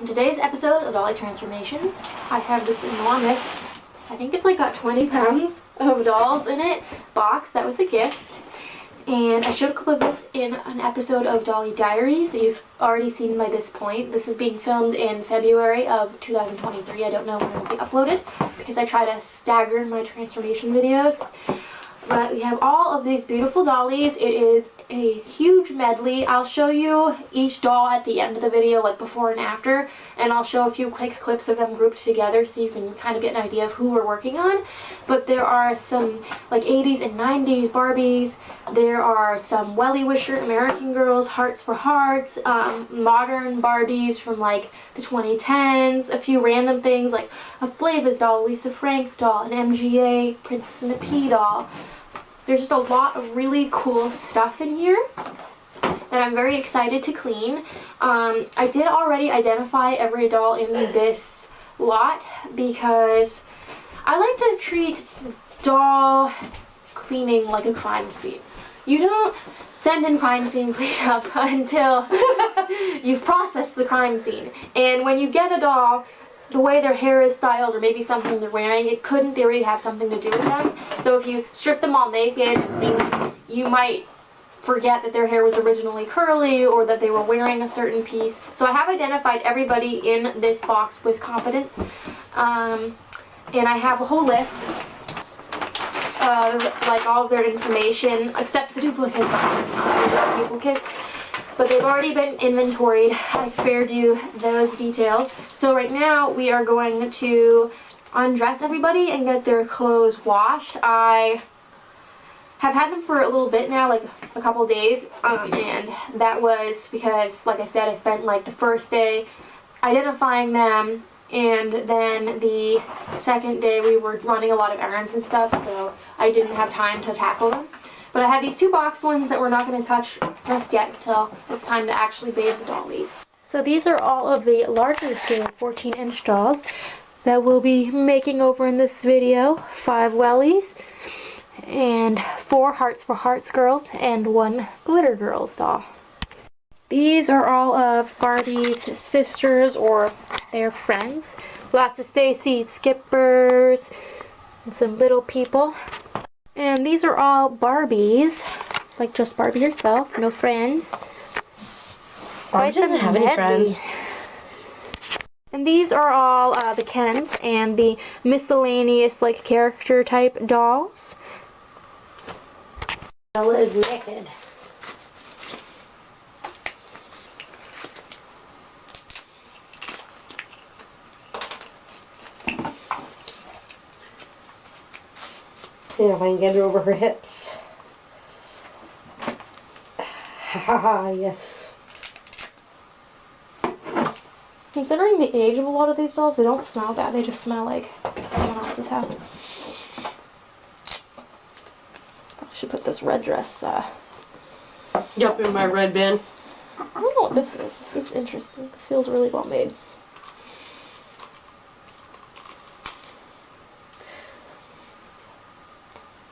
In today's episode of Dolly Transformations, I have this enormous, I think it's like got 20 pounds of dolls in it, box that was a gift. And I showed a couple of this in an episode of Dolly Diaries that you've already seen by this point. This is being filmed in February of 2023. I don't know when it will be uploaded because I try to stagger my transformation videos. But we have all of these beautiful dollies. It is a huge medley. I'll show you each doll at the end of the video, like before and after, and I'll show a few quick clips of them grouped together so you can kind of get an idea of who we're working on. But there are some like 80s and 90s Barbies. There are some Wellie Wisher American Girls, Hearts for Hearts, modern Barbies from like the 2010s, a few random things like a Flavis doll, Lisa Frank doll, an MGA Princess and the Pea doll. There's just a lot of really cool stuff in here that I'm very excited to clean. I did already identify every doll in this lot because I like to treat doll cleaning like a crime scene. You don't send in crime scene cleanup until you've processed the crime scene. And when you get a doll, the way their hair is styled or maybe something they're wearing, it could in theory have something to do with them. So if you strip them all naked and think, you might forget that their hair was originally curly or that they were wearing a certain piece. So I have identified everybody in this box with confidence. And I have a whole list of like all of their information except the duplicates. Duplicates. But they've already been inventoried. I spared you those details. So right now we are going to undress everybody and get their clothes washed. I have had them for a little bit now, like a couple days, and that was because, like I said, I spent like the first day identifying them, and then the second day we were running a lot of errands and stuff, so I didn't have time to tackle them. But I have these two boxed ones that we're not going to touch just yet until it's time to actually bathe the dollies. So these are all of the larger scale 14-inch dolls that we'll be making over in this video. 5 Wellies, and 4 Hearts for Hearts girls, and 1 Glitter Girls doll. These are all of Barbie's sisters or their friends. Lots of Stacy Skippers and some little people. And these are all Barbies, like just Barbie herself, no friends. Barbie doesn't have any friends. And these are all the Kens and the miscellaneous like character type dolls. Bella is naked. Yeah, if I can get her over her hips. Haha, yes. Considering the age of a lot of these dolls, they don't smell bad. They just smell like someone else's house. I should put this red dress. Yep, in my red bin. I don't know what this is. This is interesting. This feels really well made.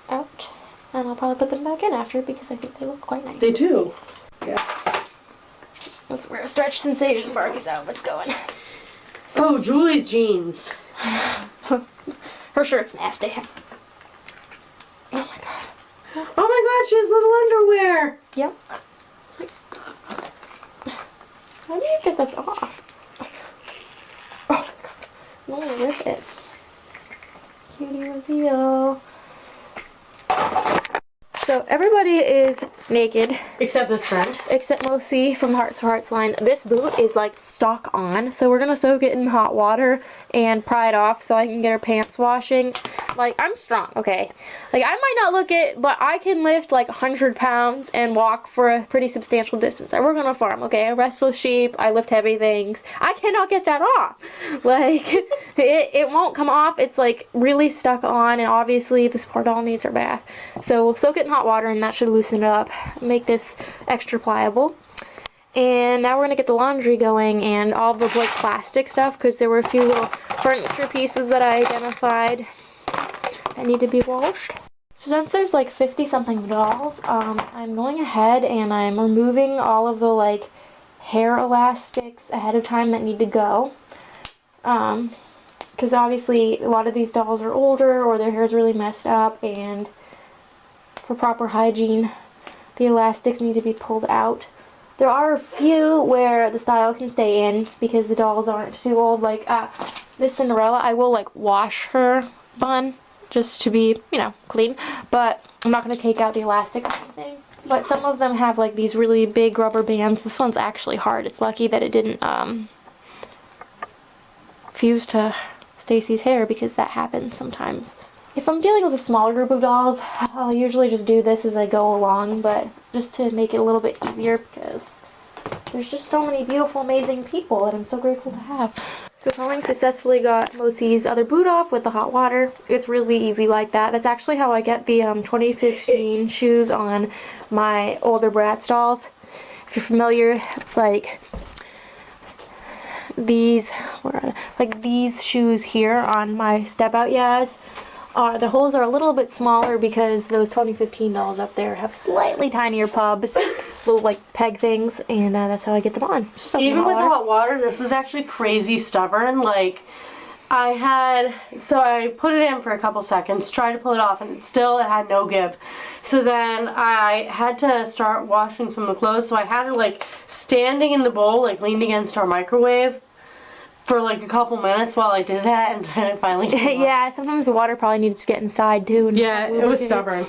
Out. And I'll probably put them back in after because I think they look quite nice. They do. Yeah. That's where Stretch Sensation Barbie's outfit's going. Oh, Julie's jeans. Her shirt's nasty. Oh my god. Oh my god, she has little underwear. Yep. How do you get this off? Oh my god. I'm gonna rip it. Cutie reveal. So everybody is naked. Except this friend. Except Mosi from Hearts for Hearts line. This boot is like stock on. So we're going to soak it in hot water and pry it off so I can get her pants washing. Like, I'm strong, okay? Like, I might not look it, but I can lift like 100 pounds and walk for a pretty substantial distance. I work on a farm, okay? I wrestle sheep. I lift heavy things. I cannot get that off. Like, it won't come off. It's like really stuck on, and obviously this poor doll needs her bath. So we'll soak it in hot water and that should loosen it up, make this extra pliable. And now we're gonna get the laundry going and all the like plastic stuff because there were a few little furniture pieces that I identified that need to be washed. So since there's like 50 something dolls, I'm going ahead and I'm removing all of the like hair elastics ahead of time that need to go. Because obviously a lot of these dolls are older or their hair is really messed up, and for proper hygiene, the elastics need to be pulled out. There are a few where the style can stay in because the dolls aren't too old. Like this Cinderella, I will like wash her bun just to be, you know, clean. But I'm not going to take out the elastic or anything. But some of them have like these really big rubber bands. This one's actually hard. It's lucky that it didn't fuse to Stacy's hair, because that happens sometimes. If I'm dealing with a smaller group of dolls, I'll usually just do this as I go along, but just to make it a little bit easier, because there's just so many beautiful, amazing people that I'm so grateful to have. So Colleen successfully got Mosie's other boot off with the hot water. It's really easy like that. That's actually how I get the 2015 shoes on my older Bratz dolls. If you're familiar, like these, where are they? Like these shoes here on my step out Yaz, the holes are a little bit smaller because those 2015 dolls up there have slightly tinier pubs, little like peg things, and that's how I get them on. Even with the hot water, this was actually crazy stubborn. Like, I put it in for a couple seconds, tried to pull it off, and it had no give. So then I had to start washing some of the clothes, so I had her like standing in the bowl, like leaned against our microwave for like a couple minutes while I did that, and then it finally came yeah, sometimes the water probably needs to get inside too. Yeah, it was stubborn.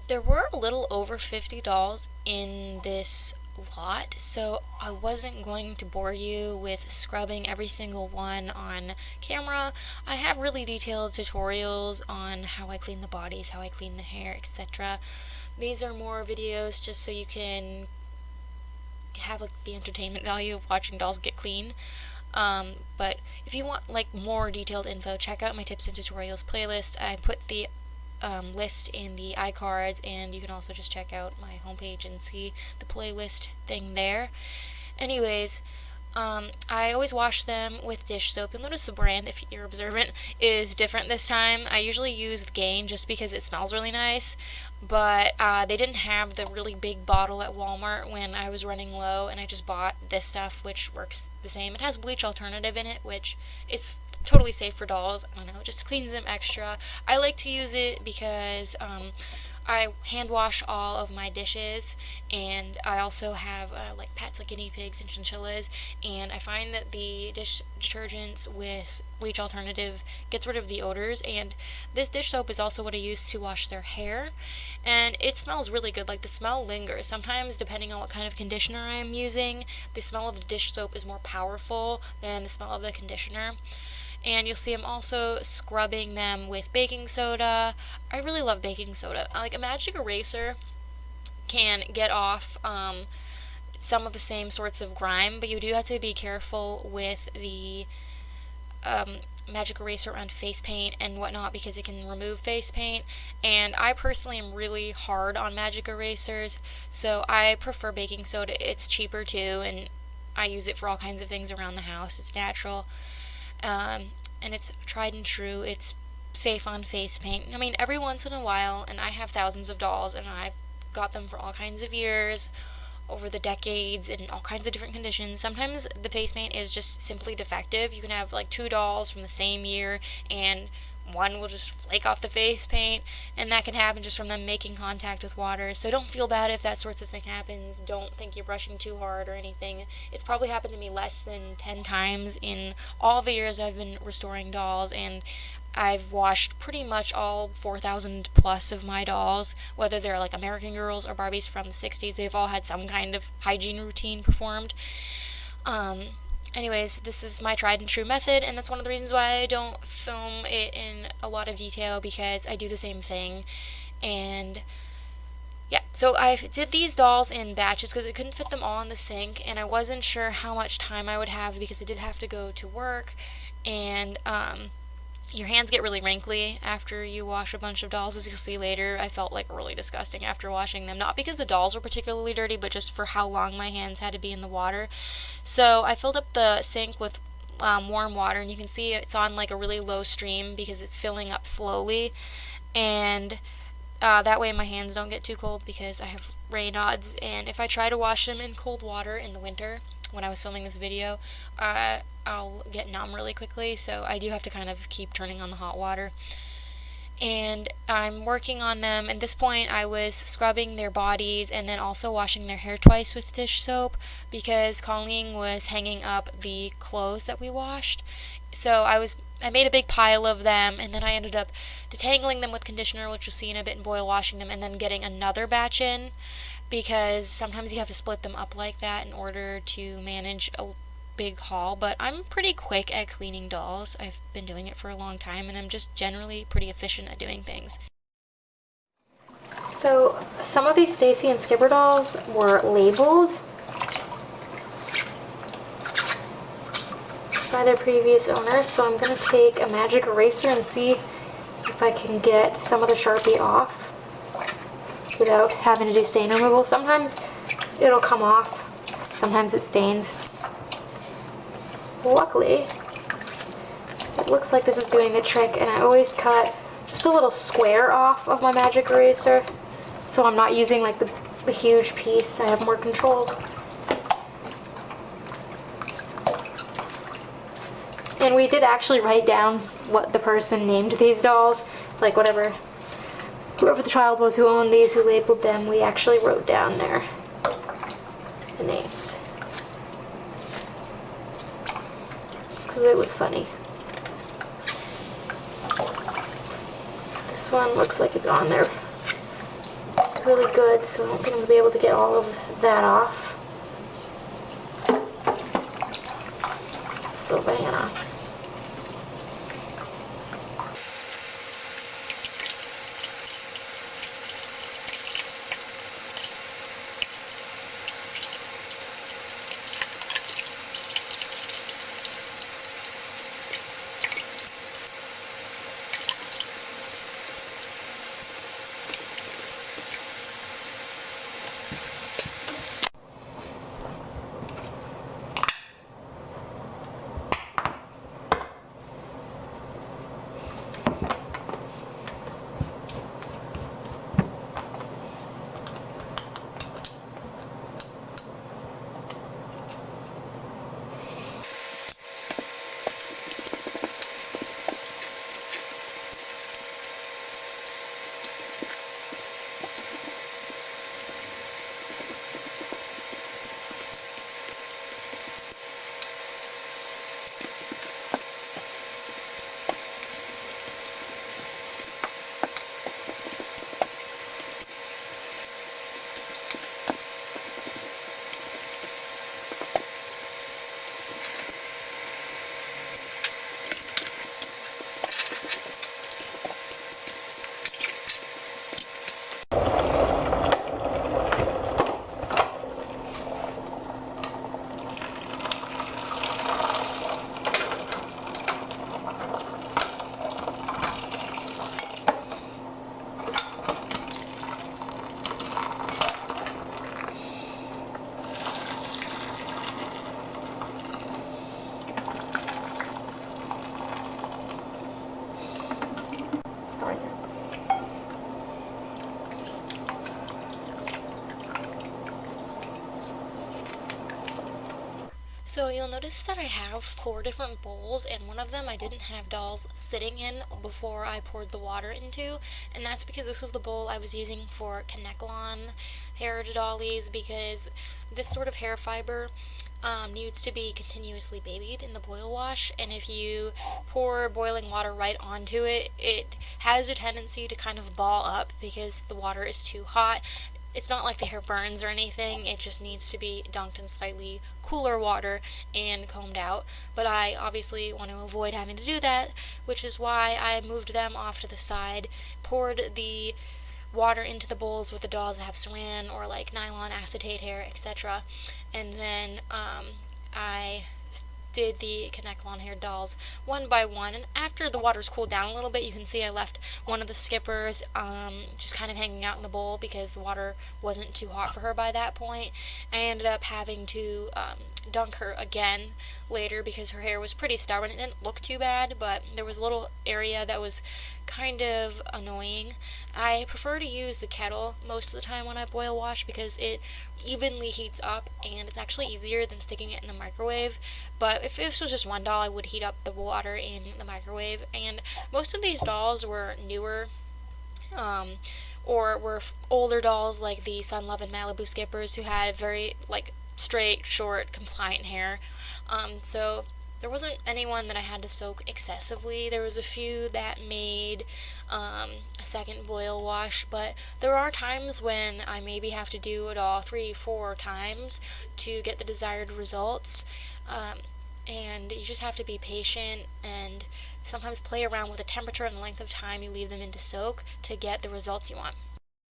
There were a little over 50 dolls in this lot, so I wasn't going to bore you with scrubbing every single one on camera. I have really detailed tutorials on how I clean the bodies, how I clean the hair, etc. These are more videos just so you can have like the entertainment value of watching dolls get clean. But if you want like more detailed info, check out my tips and tutorials playlist. I put the list in the iCards, and you can also just check out my homepage and see the playlist thing there. Anyways, I always wash them with dish soap. You'll notice the brand, if you're observant, is different this time. I usually use the Gain just because it smells really nice, but they didn't have the really big bottle at Walmart when I was running low, and I just bought this stuff, which works the same. It has bleach alternative in it, which is totally safe for dolls. I don't know, it just cleans them extra. I like to use it because I hand wash all of my dishes, and I also have like pets like guinea pigs and chinchillas, and I find that the dish detergents with bleach alternative gets rid of the odors, and this dish soap is also what I use to wash their hair, and it smells really good. Like, the smell lingers. Sometimes, depending on what kind of conditioner I'm using, the smell of the dish soap is more powerful than the smell of the conditioner. And you'll see I'm also scrubbing them with baking soda. I really love baking soda. Like, a magic eraser can get off some of the same sorts of grime, but you do have to be careful with the magic eraser on face paint and whatnot, because it can remove face paint, and I personally am really hard on magic erasers, so I prefer baking soda. It's cheaper too, and I use it for all kinds of things around the house. It's natural. And it's tried and true. It's safe on face paint. I mean, every once in a while, and I have thousands of dolls, and I've got them for all kinds of years, over the decades, in all kinds of different conditions. Sometimes the face paint is just simply defective. You can have like 2 dolls from the same year, and one will just flake off the face paint, and that can happen just from them making contact with water. So don't feel bad if that sorts of thing happens. Don't think you're brushing too hard or anything. It's probably happened to me less than 10 times in all the years I've been restoring dolls, and I've washed pretty much all 4,000 plus of my dolls, whether they're like American Girls or Barbies from the 60s. They've all had some kind of hygiene routine performed. Anyways, this is my tried and true method, and that's one of the reasons why I don't film it in a lot of detail, because I do the same thing. And yeah, so I did these dolls in batches because I couldn't fit them all in the sink, and I wasn't sure how much time I would have because I did have to go to work, and your hands get really wrinkly after you wash a bunch of dolls. As you'll see later, I felt like really disgusting after washing them. Not because the dolls were particularly dirty, but just for how long my hands had to be in the water. So I filled up the sink with warm water, and you can see it's on like a really low stream because it's filling up slowly. And that way my hands don't get too cold because I have Raynaud's. And if I try to wash them in cold water in the winter, when I was filming this video, I'll get numb really quickly, so I do have to kind of keep turning on the hot water. And I'm working on them. At this point, I was scrubbing their bodies and then also washing their hair twice with dish soap because Colleen was hanging up the clothes that we washed. So I made a big pile of them, and then I ended up detangling them with conditioner, which you'll see in a bit, and boil washing them, and then getting another batch in, because sometimes you have to split them up like that in order to manage a big haul. But I'm pretty quick at cleaning dolls. I've been doing it for a long time, and I'm just generally pretty efficient at doing things. So some of these Stacy and Skipper dolls were labeled by their previous owners, so I'm going to take a magic eraser and see if I can get some of the Sharpie off without having to do stain removal. Sometimes it'll come off, sometimes it stains. Luckily, it looks like this is doing the trick, and I always cut just a little square off of my magic eraser, so I'm not using like the huge piece. I have more control. And we did actually write down what the person named these dolls, like whoever the child was who owned these, who labeled them, we actually wrote down the names. Just because it was funny. This one looks like it's on there really good, so I don't think I'm going to be able to get all of that off. Savannah. So you'll notice that I have 4 different bowls, and one of them I didn't have dolls sitting in before I poured the water into, and that's because this was the bowl I was using for Connectalon hair dollies, because this sort of hair fiber needs to be continuously babied in the boil wash, and if you pour boiling water right onto it, it has a tendency to kind of ball up because the water is too hot. It's not like the hair burns or anything, it just needs to be dunked in slightly cooler water and combed out. But I obviously want to avoid having to do that, which is why I moved them off to the side, poured the water into the bowls with the dolls that have saran or like nylon acetate hair, etc. And then I did the connect long haired dolls one by one, and after the water's cooled down a little bit, you can see I left one of the skippers just kind of hanging out in the bowl because the water wasn't too hot for her by that point. I ended up having to dunk her again later because her hair was pretty stubborn. It didn't look too bad, but there was a little area that was kind of annoying. I prefer to use the kettle most of the time when I boil wash because it evenly heats up and it's actually easier than sticking it in the microwave. But if this was just one doll, I would heat up the water in the microwave. And most of these dolls were newer or were older dolls like the Sun Love and Malibu Skippers who had very like straight, short, compliant hair. So there wasn't anyone that I had to soak excessively. There was a few that made a second boil wash, but there are times when I maybe have to do it all 3-4 times to get the desired results. And you just have to be patient and sometimes play around with the temperature and the length of time you leave them in to soak to get the results you want.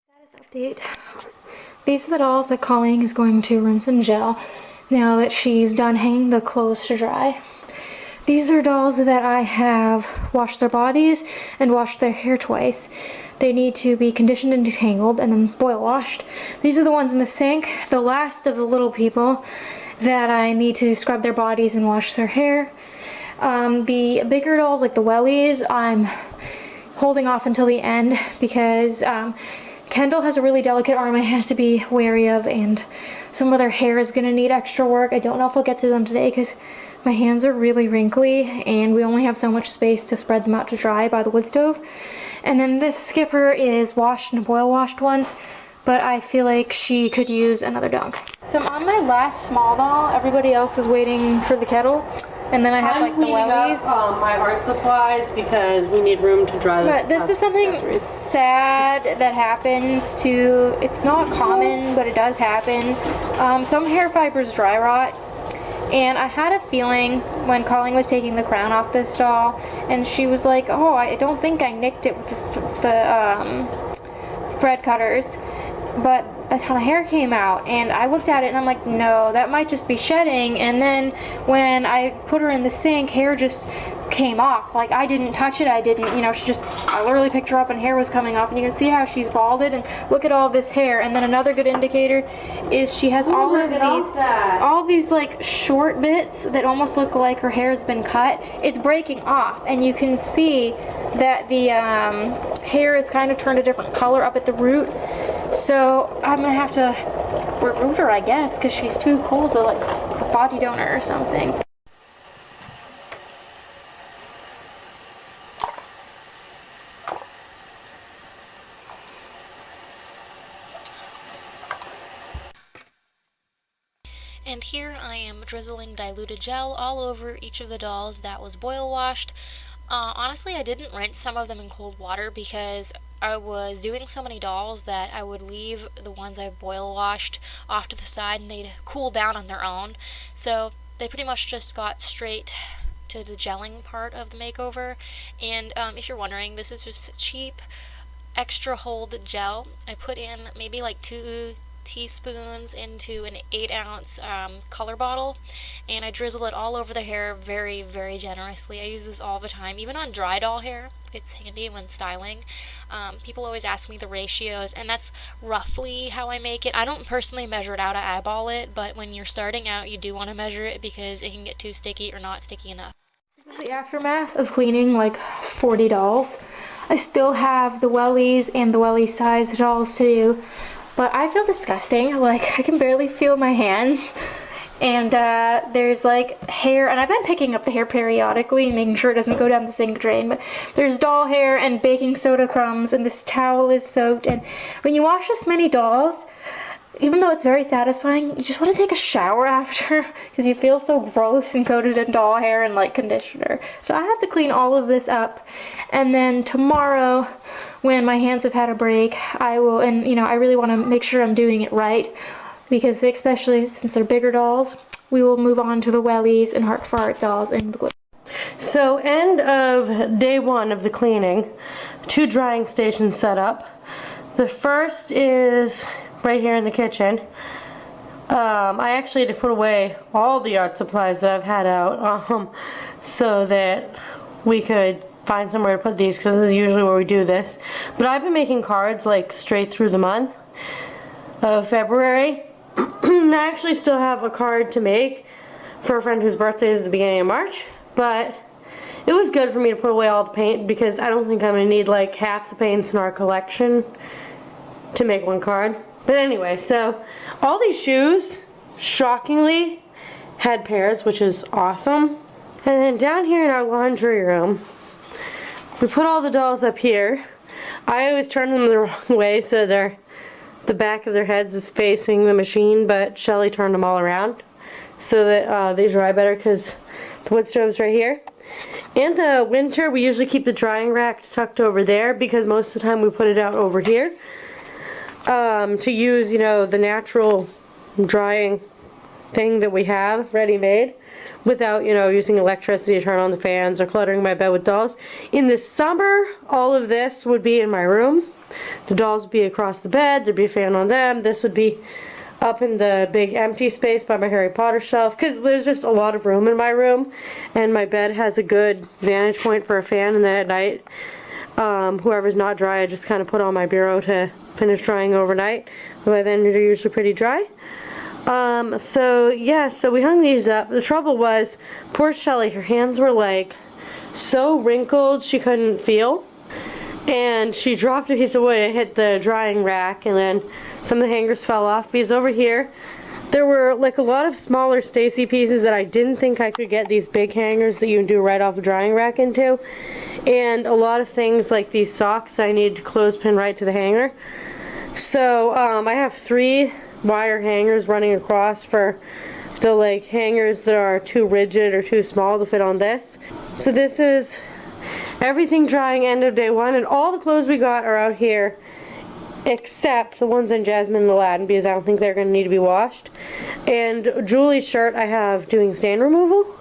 Status update. These are the dolls that Colleen is going to rinse in gel now that she's done hanging the clothes to dry. These are dolls that I have washed their bodies and washed their hair twice. They need to be conditioned and detangled and then boil washed. These are the ones in the sink, the last of the little people that I need to scrub their bodies and wash their hair. The bigger dolls like the wellies, I'm holding off until the end because Kendall has a really delicate arm I have to be wary of, and some of their hair is going to need extra work. I don't know if I'll get to them today because my hands are really wrinkly and we only have so much space to spread them out to dry by the wood stove. And then this skipper is washed and boil washed once, but I feel like she could use another dunk. So I'm on my last small doll. Everybody else is waiting for the kettle. And then I have like the wellies. My art supplies because we need room to dry. But this is something sad that happens to, it's not common, but it does happen. Some hair fibers dry rot. And I had a feeling when Colleen was taking the crown off this doll, and she was like, oh, I don't think I nicked it with the thread cutters, but a ton of hair came out, and I looked at it and I'm like, no, that might just be shedding. And then when I put her in the sink, hair just came off. Like, I didn't touch it, I didn't, you know, I literally picked her up and hair was coming off, and you can see how she's balded, and look at all this hair. And then another good indicator is she has all these like short bits that almost look like her hair's been cut. It's breaking off, and you can see that the hair is kind of turned a different color up at the root. So I'm gonna have to root her, I guess, because she's too cool to like a body donor or something. And here I am drizzling diluted gel all over each of the dolls that was boil washed. Honestly, I didn't rinse some of them in cold water because I was doing so many dolls that I would leave the ones I boil washed off to the side and they'd cool down on their own. So they pretty much just got straight to the gelling part of the makeover. And if you're wondering, this is just cheap extra hold gel. I put in maybe like 2 teaspoons into an 8-ounce color bottle, and I drizzle it all over the hair very, very generously. I use this all the time, even on dry doll hair. It's handy when styling. People always ask me the ratios, and that's roughly how I make it. I don't personally measure it out, I eyeball it, but when you're starting out, you do want to measure it because it can get too sticky or not sticky enough. This is the aftermath of cleaning like 40 dolls. I still have the wellies and the wellie size dolls to do, but I feel disgusting. Like, I can barely feel my hands. And there's like hair, and I've been picking up the hair periodically, making sure it doesn't go down the sink drain, but there's doll hair and baking soda crumbs, and this towel is soaked. And when you wash this many dolls, even though it's very satisfying, you just want to take a shower after because you feel so gross and coated in doll hair and like conditioner. So I have to clean all of this up, and then tomorrow when my hands have had a break, I will, and you know, I really want to make sure I'm doing it right, because especially since they're bigger dolls, we will move on to the wellies and heart for art dolls and the glue. So end of day 1 of the cleaning, 2 drying stations set up. The first is right here in the kitchen. I actually had to put away all the art supplies that I've had out so that we could find somewhere to put these, because this is usually where we do this. But I've been making cards like straight through the month of February. I actually still have a card to make for a friend whose birthday is at the beginning of March, but it was good for me to put away all the paint because I don't think I'm going to need like half the paints in our collection to make one card. But anyway, so all these shoes, shockingly, had pairs, which is awesome. And then down here in our laundry room, we put all the dolls up here. I always turn them the wrong way so the back of their heads is facing the machine, but Shelly turned them all around so that they dry better because the wood stove's right here. In the winter, we usually keep the drying rack tucked over there because most of the time we put it out over here. To use, you know, the natural drying thing that we have ready-made without, you know, using electricity to turn on the fans or cluttering my bed with dolls. In the summer, all of this would be in my room. The dolls would be across the bed, there'd be a fan on them. This would be up in the big empty space by my Harry Potter shelf because there's just a lot of room in my room, and my bed has a good vantage point for a fan, and then at night, whoever's not dry, I just kind of put on my bureau to finish drying overnight. By then they're usually pretty dry. So we hung these up. The trouble was, poor Shelly, her hands were like so wrinkled she couldn't feel, and she dropped a piece of wood and hit the drying rack, and then some of the hangers fell off because over here there were like a lot of smaller Stacy pieces that I didn't think I could get these big hangers that you can do right off a drying rack into, and a lot of things like these socks I need to clothespin right to the hanger. So I have 3 wire hangers running across for the like hangers that are too rigid or too small to fit on this. So this is everything drying end of day 1, and all the clothes we got are out here except the ones in Jasmine and Aladdin because I don't think they're going to need to be washed. And Julie's shirt I have doing stain removal.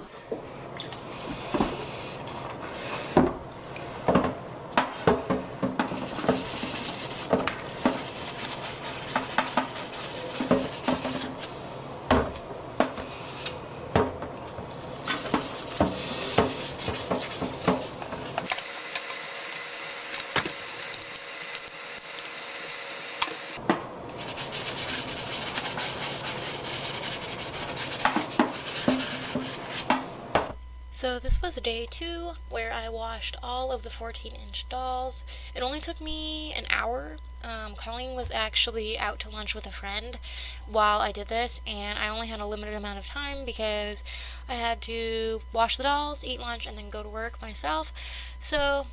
So this was day 2 where I washed all of the 14-inch dolls. It only took me an hour. Colleen was actually out to lunch with a friend while I did this, and I only had a limited amount of time because I had to wash the dolls, eat lunch, and then go to work myself. So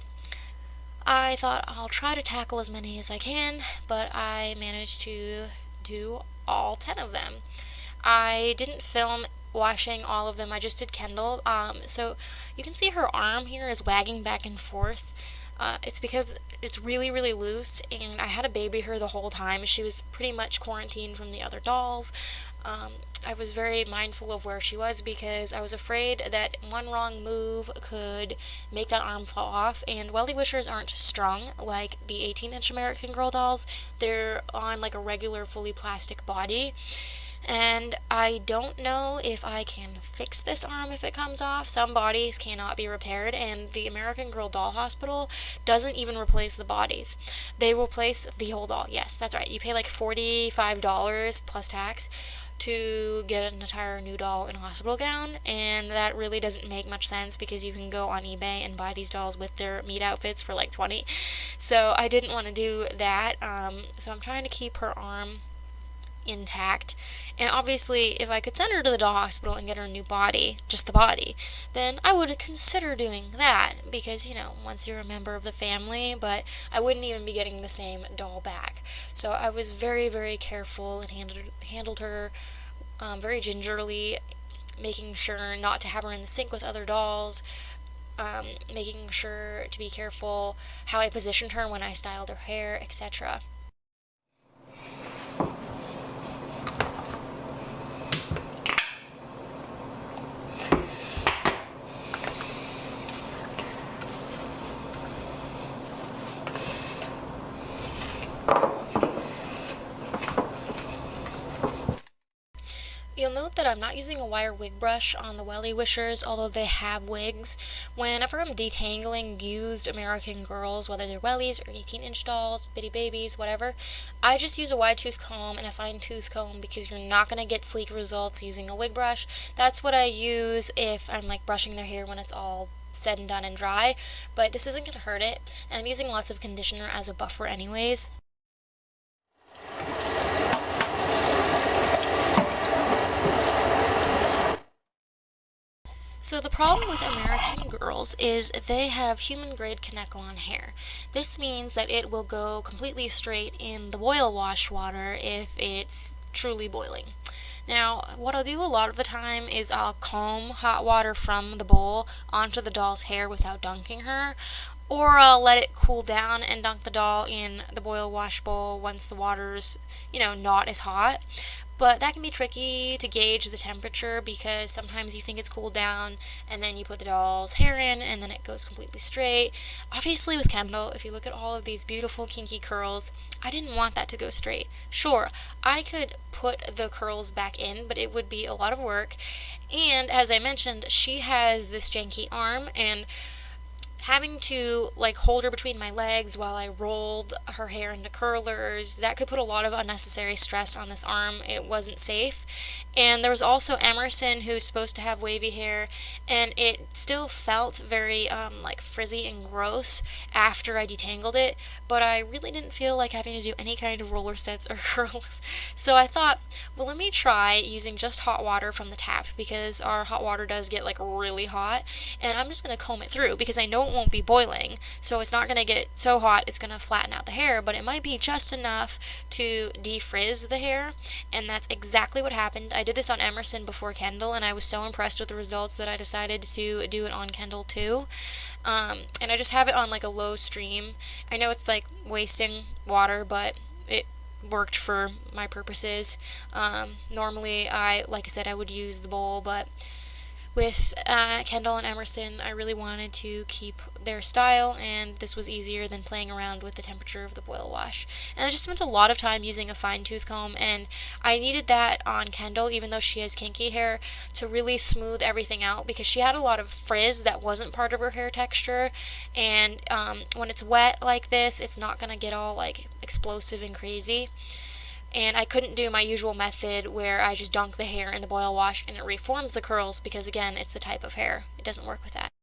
I thought I'll try to tackle as many as I can, but I managed to do all 10 of them. I didn't film washing all of them. I just did Kendall. So you can see her arm here is wagging back and forth. It's because it's really, really loose, and I had to baby her the whole time. She was pretty much quarantined from the other dolls. I was very mindful of where she was because I was afraid that one wrong move could make that arm fall off. And Wellie Wishers aren't strung like the 18-inch American Girl dolls. They're on like a regular fully plastic body. And I don't know if I can fix this arm if it comes off. Some bodies cannot be repaired, and the American Girl Doll Hospital doesn't even replace the bodies. They replace the whole doll. Yes, that's right. You pay like $45 plus tax to get an entire new doll in a hospital gown, and that really doesn't make much sense because you can go on eBay and buy these dolls with their meat outfits for like $20. So I didn't want to do that. So I'm trying to keep her arm intact. And obviously, if I could send her to the doll hospital and get her a new body, just the body, then I would consider doing that because, you know, once you're a member of the family, but I wouldn't even be getting the same doll back. So I was very, very careful and handled her very gingerly, making sure not to have her in the sink with other dolls, making sure to be careful how I positioned her when I styled her hair, etc. You'll note that I'm not using a wire wig brush on the Wellie Wishers, although they have wigs. Whenever I'm detangling used American girls, whether they're wellies or 18-inch dolls, bitty babies, whatever, I just use a wide tooth comb and a fine tooth comb because you're not going to get sleek results using a wig brush. That's what I use if I'm like brushing their hair when it's all said and done and dry, but this isn't going to hurt it, and I'm using lots of conditioner as a buffer anyways. So the problem with American girls is they have human grade Kanekalon hair. This means that it will go completely straight in the boil wash water if it's truly boiling. Now, what I'll do a lot of the time is I'll comb hot water from the bowl onto the doll's hair without dunking her, or I'll let it cool down and dunk the doll in the boil wash bowl once the water's, not as hot. But that can be tricky to gauge the temperature because sometimes you think it's cooled down and then you put the doll's hair in and then it goes completely straight. Obviously with Kendall, if you look at all of these beautiful kinky curls, I didn't want that to go straight. Sure, I could put the curls back in, but it would be a lot of work. And as I mentioned, she has this janky arm, and having to hold her between my legs while I rolled her hair into curlers, that could put a lot of unnecessary stress on this arm. It wasn't safe. And there was also Emerson, who's supposed to have wavy hair, and it still felt very frizzy and gross after I detangled it, but I really didn't feel like having to do any kind of roller sets or curls. So I thought, well, let me try using just hot water from the tap, because our hot water does get really hot, and I'm just going to comb it through because I know it won't be boiling, so it's not going to get so hot it's going to flatten out the hair, but it might be just enough to defrizz the hair, and that's exactly what happened. I did this on Emerson before Kendall, and I was so impressed with the results that I decided to do it on Kendall too. And I just have it on a low stream. I know it's wasting water, but it worked for my purposes. Normally, like I said, I would use the bowl, but with Kendall and Emerson, I really wanted to keep their style, and this was easier than playing around with the temperature of the boil wash. And I just spent a lot of time using a fine tooth comb, and I needed that on Kendall, even though she has kinky hair, to really smooth everything out, because she had a lot of frizz that wasn't part of her hair texture, and when it's wet like this, it's not going to get all explosive and crazy. And I couldn't do my usual method where I just dunk the hair in the boil wash and it reforms the curls, because again, it's the type of hair. It doesn't work with that.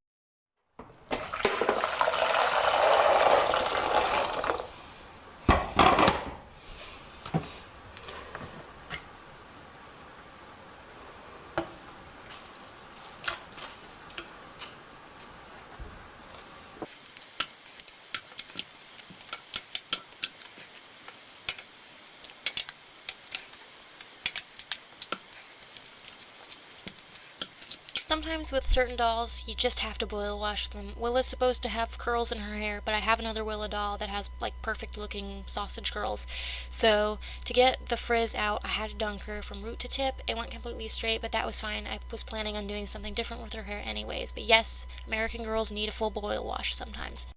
Sometimes with certain dolls, you just have to boil wash them. Willa's supposed to have curls in her hair, but I have another Willa doll that has perfect looking sausage curls. So to get the frizz out, I had to dunk her from root to tip. It went completely straight, but that was fine. I was planning on doing something different with her hair anyways. But yes, American girls need a full boil wash sometimes.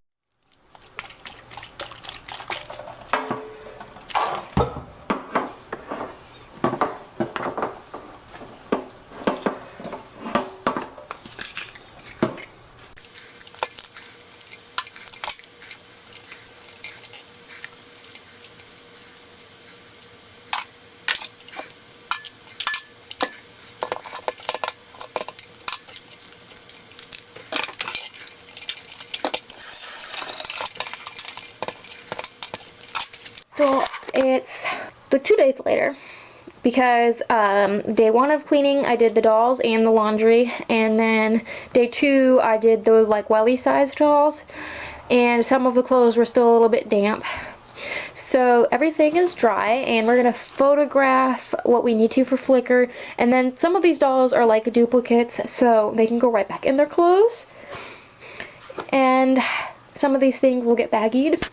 So it's 2 days later, because day 1 of cleaning I did the dolls and the laundry, and then day 2 I did the like welly sized dolls, and some of the clothes were still a little bit damp. So everything is dry, and we're gonna photograph what we need to for Flickr, and then some of these dolls are like duplicates, so they can go right back in their clothes, and some of these things will get baggied.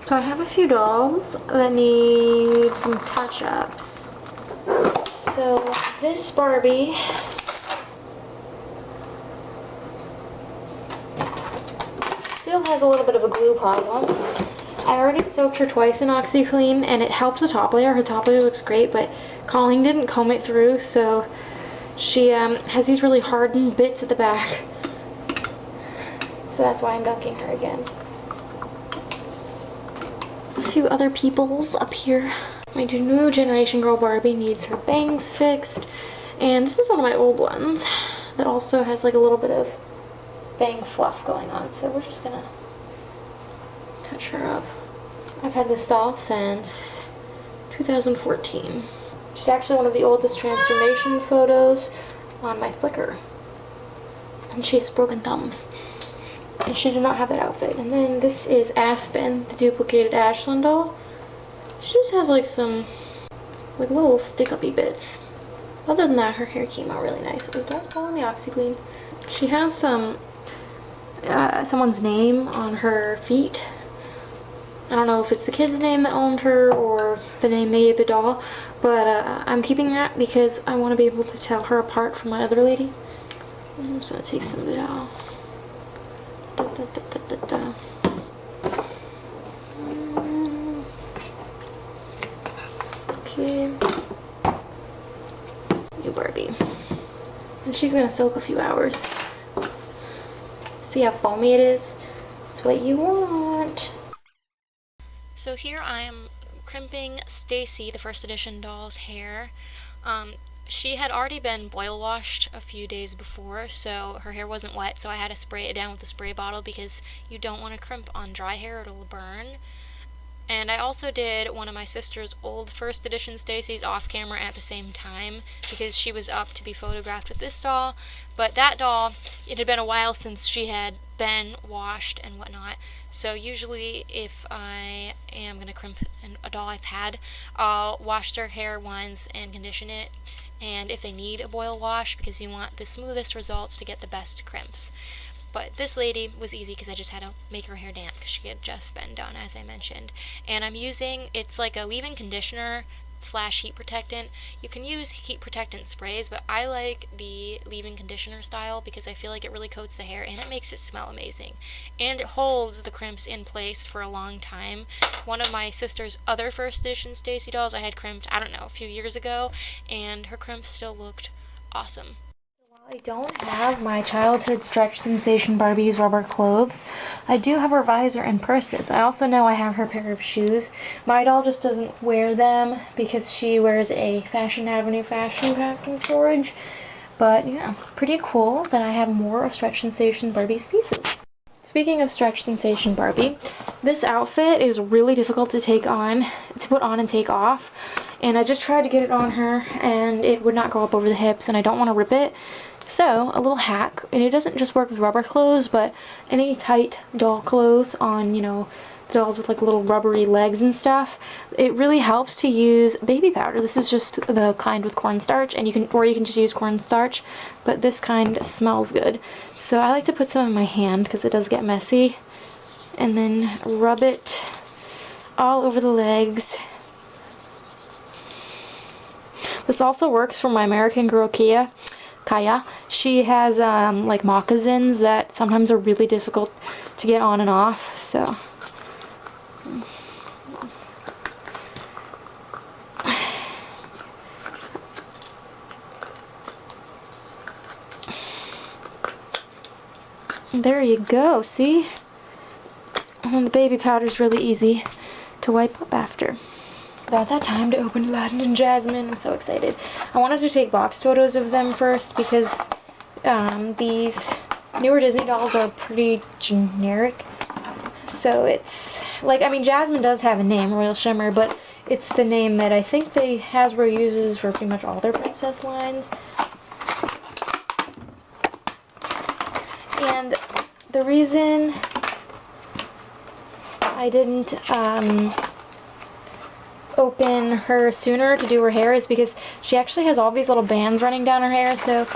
So I have a few dolls that need some touch-ups. So this Barbie still has a little bit of a glue problem. I already soaked her twice in OxiClean, and it helped the top layer. Her top layer looks great, but Colleen didn't comb it through, so she has these really hardened bits at the back. So that's why I'm dunking her again. A few other peoples up here. My new generation girl Barbie needs her bangs fixed, and this is one of my old ones that also has like a little bit of bang fluff going on, so we're just gonna touch her up. I've had this doll since 2014. She's actually one of the oldest transformation photos on my Flickr, and she has broken thumbs. And she did not have that outfit. And then this is Aspen, the duplicated Ashland doll. She just has like some like little stick-uppy bits. Other than that, her hair came out really nice. Oh, don't fall on the OxiClean. She has some someone's name on her feet. I don't know if it's the kid's name that owned her or the name they gave the doll, but I'm keeping that because I want to be able to tell her apart from my other lady. I'm just gonna take some of it out. Okay. New Barbie. And she's gonna soak a few hours. See how foamy it is? It's what you want. So here I am crimping Stacy, the first edition doll's hair. She had already been boil washed a few days before, so her hair wasn't wet, so I had to spray it down with a spray bottle because you don't want to crimp on dry hair, it'll burn. And I also did one of my sister's old first edition Stacy's off camera at the same time because she was up to be photographed with this doll. But that doll, it had been a while since she had been washed and whatnot. So usually if I am going to crimp a doll I've had, I'll wash their hair once and condition it. And if they need a boil wash, because you want the smoothest results to get the best crimps. But this lady was easy because I just had to make her hair damp because she had just been done, as I mentioned. And I'm using, it's like a leave-in conditioner / heat protectant. You can use heat protectant sprays, but I like the leave-in conditioner style because I feel like it really coats the hair and it makes it smell amazing. And it holds the crimps in place for a long time. One of my sister's other first edition Stacy dolls I had crimped, I don't know, a few years ago, and her crimps still looked awesome. I don't have my childhood stretch sensation Barbie's rubber clothes. I do have her visor and purses. I also know I have her pair of shoes. My doll just doesn't wear them because she wears a Fashion Avenue fashion pack and storage. But yeah, pretty cool that I have more of Stretch Sensation Barbie's pieces. Speaking of Stretch Sensation Barbie, this outfit is really difficult to put on and take off. And I just tried to get it on her and it would not go up over the hips and I don't want to rip it. So, a little hack, and it doesn't just work with rubber clothes, but any tight doll clothes on, you know, the dolls with like little rubbery legs and stuff, it really helps to use baby powder. This is just the kind with cornstarch, and you can just use cornstarch, but this kind smells good. So I like to put some in my hand because it does get messy, and then rub it all over the legs. This also works for my American girl Kaya. She has like moccasins that sometimes are really difficult to get on and off, so there you go, see? And the baby powder is really easy to wipe up after. About that time to open Aladdin and Jasmine. I'm so excited. I wanted to take box photos of them first because these newer Disney dolls are pretty generic. So it's like, I mean, Jasmine does have a name, Royal Shimmer, but it's the name that I think Hasbro uses for pretty much all their princess lines. And the reason I didn't open her sooner to do her hair is because she actually has all these little bands running down her hair, so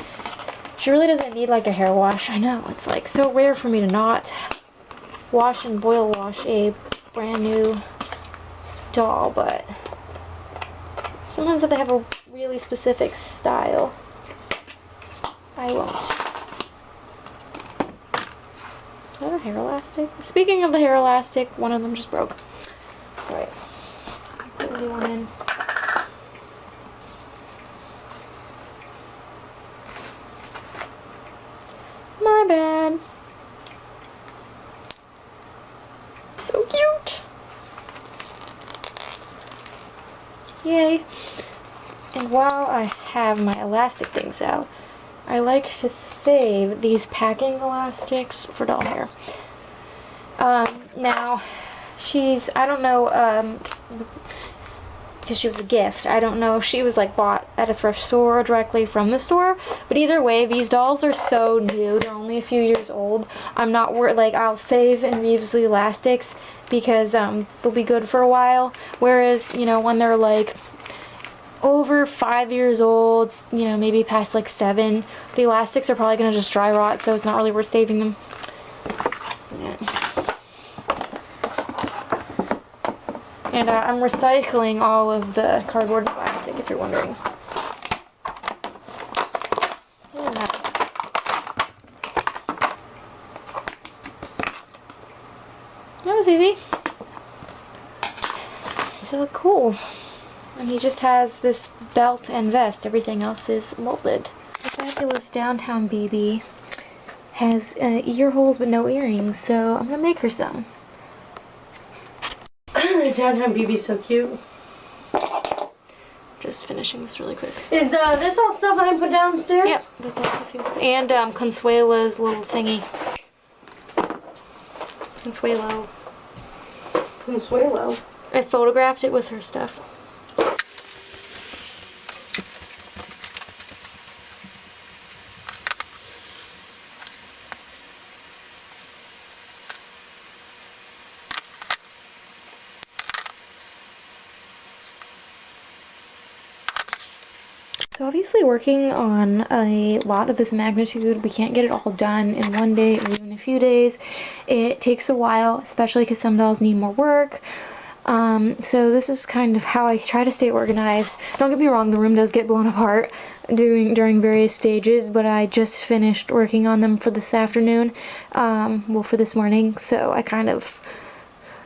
she really doesn't need like a hair wash. I know, it's like so rare for me to not wash and boil wash a brand new doll, but sometimes if they have a really specific style, I won't. Is that a hair elastic? Speaking of the hair elastic, one of them just broke. Alright. Put a new one in. My bad. So cute. Yay. And while I have my elastic things out, I like to save these packing elastics for doll hair. Now, I don't know, because she was a gift. I don't know if she was like bought at a thrift store or directly from the store, but either way, these dolls are so new. They're only a few years old. I'm not worried, like I'll save and reuse the elastics because they'll be good for a while. Whereas, you know, when they're like over 5 years old, you know, maybe past like 7, the elastics are probably gonna just dry rot, so it's not really worth saving them. So, yeah. And I'm recycling all of the cardboard and plastic, if you're wondering. Yeah. That was easy. So cool. And he just has this belt and vest. Everything else is molded. The fabulous Downtown BB has ear holes but no earrings, so I'm gonna make her some. Downtown BB's so cute. Just finishing this really quick. Is this all stuff I put downstairs? Yep, that's all stuff you. And Consuela's little thingy. Consuelo. Consuelo. I photographed it with her stuff. So obviously working on a lot of this magnitude, we can't get it all done in one day or even a few days. It takes a while, especially because some dolls need more work. So this is kind of how I try to stay organized. Don't get me wrong, the room does get blown apart during various stages, but I just finished working on them for this afternoon, well, for this morning, so I kind of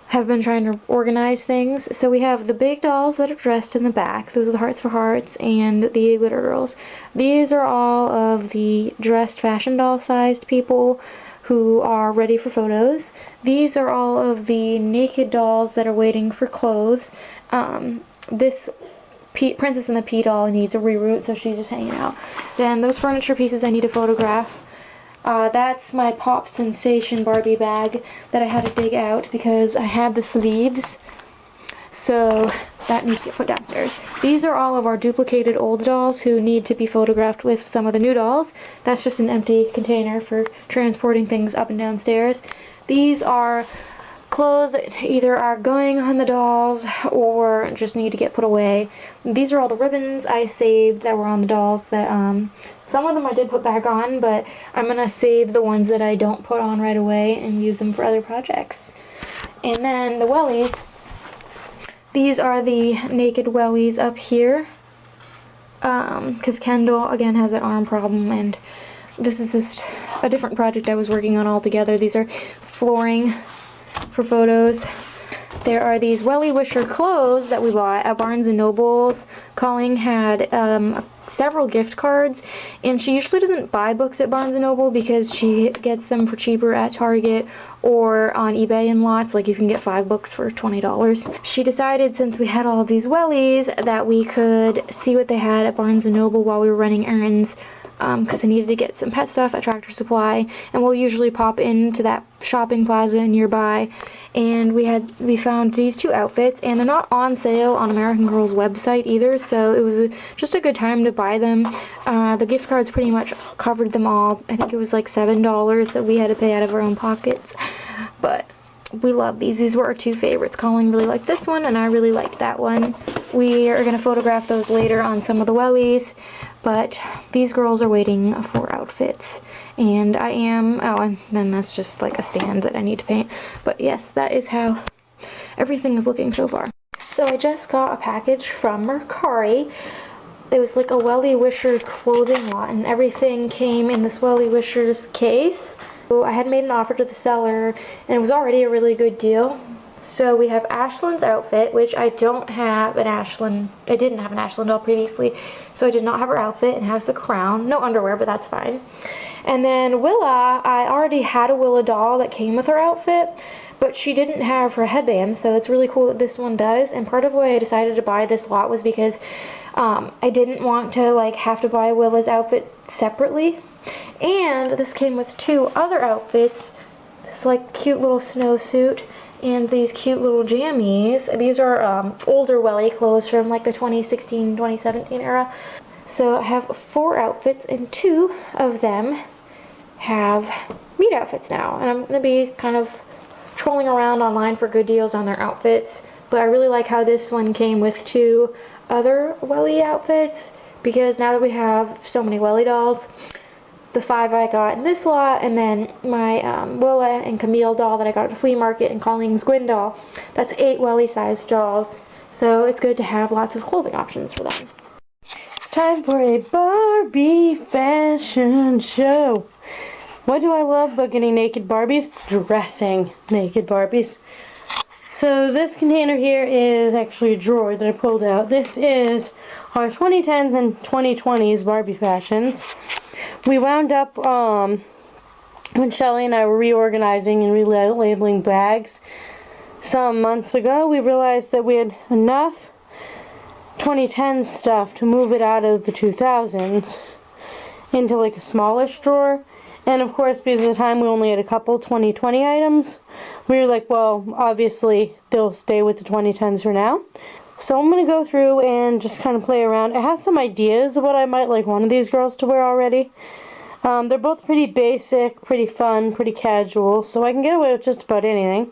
have been trying to organize things. So we have the big dolls that are dressed in the back. Those are the Hearts for Hearts and the Glitter Girls. These are all of the dressed fashion doll sized people who are ready for photos. These are all of the naked dolls that are waiting for clothes. This Princess and the Pea doll needs a reroute, so she's just hanging out. Then those furniture pieces I need to photograph. That's my Pop Sensation Barbie bag that I had to dig out because I had the sleeves. So that needs to get put downstairs. These are all of our duplicated old dolls who need to be photographed with some of the new dolls. That's just an empty container for transporting things up and downstairs. These are clothes that either are going on the dolls or just need to get put away. These are all the ribbons I saved that were on the dolls that some of them I did put back on, but I'm gonna save the ones that I don't put on right away and use them for other projects. And then the wellies. These are the naked wellies up here, because Kendall again has that arm problem, and this is just a different project I was working on altogether. These are flooring for photos. There are these Wellie Wisher clothes that we bought at Barnes & Noble's. Colleen had several gift cards, and she usually doesn't buy books at Barnes & Noble because she gets them for cheaper at Target or on eBay in lots. Like, you can get 5 books for $20. She decided, since we had all of these wellies, that we could see what they had at Barnes & Noble while we were running errands, because I needed to get some pet stuff at Tractor Supply, and we'll usually pop into that shopping plaza nearby. And we found these 2 outfits, and they're not on sale on American Girl's website either, so it was just a good time to buy them. The gift cards pretty much covered them all. I think it was like $7 that we had to pay out of our own pockets, but we love these. These were our 2 favorites. Colleen really liked this one, and I really liked that one. We are going to photograph those later on some of the wellies, but these girls are waiting for outfits, and I am, and then that's just like a stand that I need to paint. But yes, that is how everything is looking so far. So I just got a package from Mercari. It was like a Wellie Wishers clothing lot, and everything came in this Wellie Wishers case. So I had made an offer to the seller, and it was already a really good deal. So we have Ashlyn's outfit, which I don't have an Ashlyn. I didn't have an Ashlyn doll previously, so I did not have her outfit, and has the crown. No underwear, but that's fine. And then Willa, I already had a Willa doll that came with her outfit, but she didn't have her headband, so it's really cool that this one does. And part of why I decided to buy this lot was because I didn't want to like have to buy Willa's outfit separately. And this came with 2 other outfits. This like cute little snowsuit and these cute little jammies. These are older Wellie clothes from like the 2016, 2017 era. So I have 4 outfits, and 2 of them have meet outfits now. And I'm going to be kind of trolling around online for good deals on their outfits. But I really like how this one came with 2 other Wellie outfits, because now that we have so many Wellie dolls, the 5 I got in this lot, and then my Willa and Camille doll that I got at the flea market, and Colleen's Gwyn doll, that's 8 Wellie-sized dolls. So it's good to have lots of clothing options for them. It's time for a Barbie fashion show. What do I love about getting naked Barbies? Dressing naked Barbies. So this container here is actually a drawer that I pulled out. This is our 2010s and 2020s Barbie fashions. We wound up, when Shelly and I were reorganizing and relabeling bags some months ago, we realized that we had enough 2010s stuff to move it out of the 2000s into like a smallish drawer. And of course, because at the time we only had a couple 2020 items, we were like, well, obviously they'll stay with the 2010s for now. So I'm going to go through and just kind of play around. I have some ideas of what I might like one of these girls to wear already. They're both pretty basic, pretty fun, pretty casual, so I can get away with just about anything.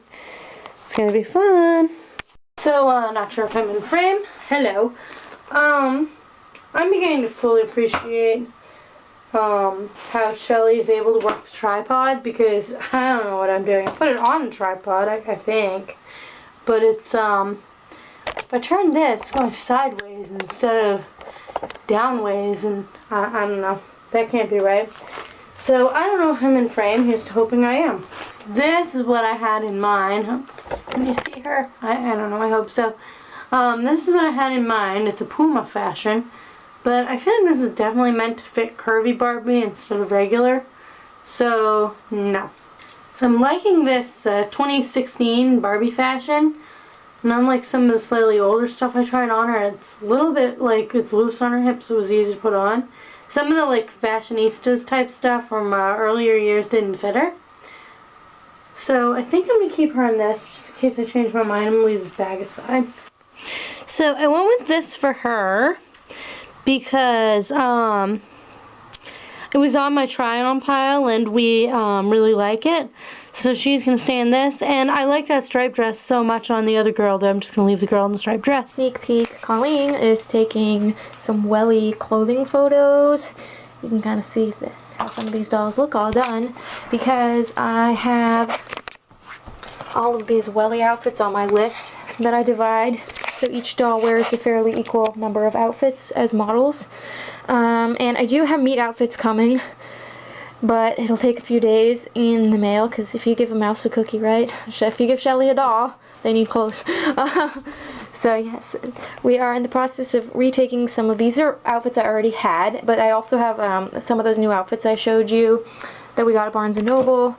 It's going to be fun. So, not sure if I'm in frame. Hello. I'm beginning to fully appreciate how Shelly is able to work the tripod, because I don't know what I'm doing. I put it on the tripod, I think, but it's, if I turn this, it's going sideways instead of downways, and I don't know. That can't be right. So I don't know if I'm in frame. Here's to hoping I am. this is what I had in mind. Can you see her? I don't know, I hope so. This is what I had in mind. It's a Puma fashion, but I feel like this was definitely meant to fit curvy Barbie instead of regular, so no. So I'm liking this 2016 Barbie fashion, and unlike some of the slightly older stuff I tried on her, it's a little bit like it's loose on her hips, so it was easy to put on. Some of the like fashionistas type stuff from earlier years didn't fit her. So I think I'm going to keep her in this, just in case I change my mind. I'm going to leave this bag aside. So I went with this for her because it was on my try-on pile and we really like it. So she's going to stay in this. And I like that striped dress so much on the other girl that I'm just going to leave the girl in the striped dress. Sneak peek, Colleen is taking some welly clothing photos. You can kind of see how some of these dolls look all done because I have all of these welly outfits on my list that I divide. So each doll wears a fairly equal number of outfits as models. And I do have meat outfits coming, but it'll take a few days in the mail because if you give a mouse a cookie, right? If you give Shelly a doll, they need clothes. So yes, we are in the process of retaking some of these are outfits I already had, but I also have some of those new outfits I showed you that we got at Barnes & Noble,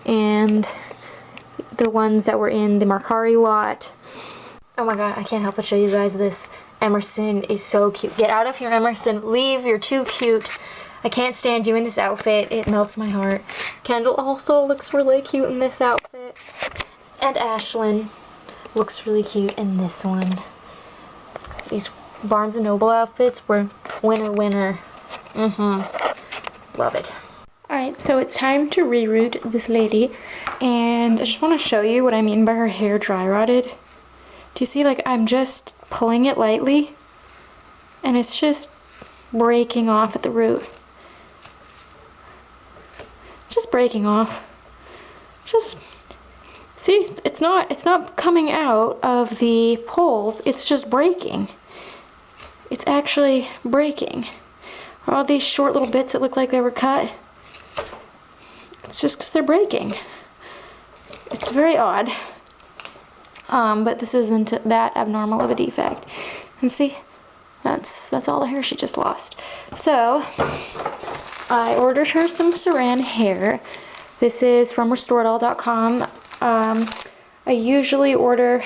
and the ones that were in the Mercari lot. Oh my god, I can't help but show you guys this. Emerson is so cute. Get out of here, Emerson. Leave, you're too cute. I can't stand you in this outfit. It melts my heart. Kendall also looks really cute in this outfit. And Ashlyn looks really cute in this one. These Barnes & Noble outfits were winner. Love it. Alright, so it's time to reroute this lady. And I just want to show you what I mean by her hair dry rotted. Do you see, like, I'm just pulling it lightly, and it's just breaking off at the root. Just breaking off. Just, see, it's not coming out of the poles, it's just breaking. It's actually breaking. All these short little bits that look like they were cut, it's just because they're breaking. It's very odd. But this isn't that abnormal of a defect. And see, that's all the hair she just lost. So, I ordered her some Saran hair. This is from restoredall.com. I usually order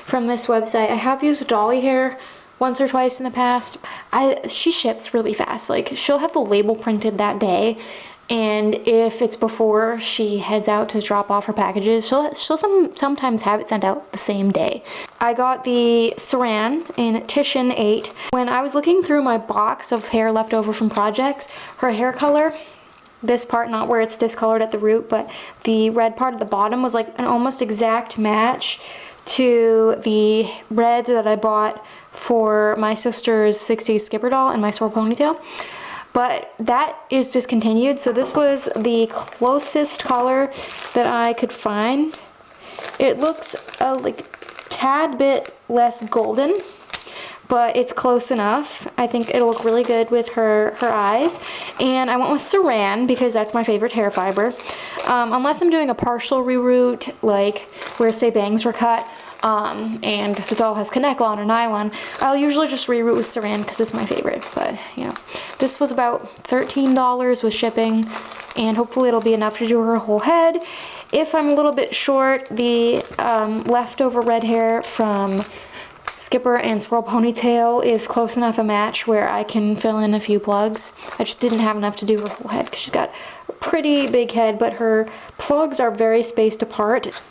from this website. I have used Dolly hair once or twice in the past. She ships really fast. Like, she'll have the label printed that day, and if it's before she heads out to drop off her packages, she'll sometimes have it sent out the same day. I got the Saran in Titian 8. When I was looking through my box of hair left over from projects, her hair color, this part, not where it's discolored at the root, but the red part at the bottom was like an almost exact match to the red that I bought for my sister's 60s Skipper doll and my swirl ponytail. But that is discontinued, so this was the closest color that I could find. It looks like a tad bit less golden, but it's close enough. I think it'll look really good with her eyes. And I went with Saran because that's my favorite hair fiber. Unless I'm doing a partial reroute, like where say bangs were cut, and the doll has Connect-On or nylon, I'll usually just reroute with Saran because it's my favorite. But, you know, this was about $13 with shipping, and hopefully it'll be enough to do her whole head. If I'm a little bit short, the leftover red hair from Skipper and Swirl Ponytail is close enough a match where I can fill in a few plugs. I just didn't have enough to do her whole head because she's got a pretty big head, but her plugs are very spaced apart.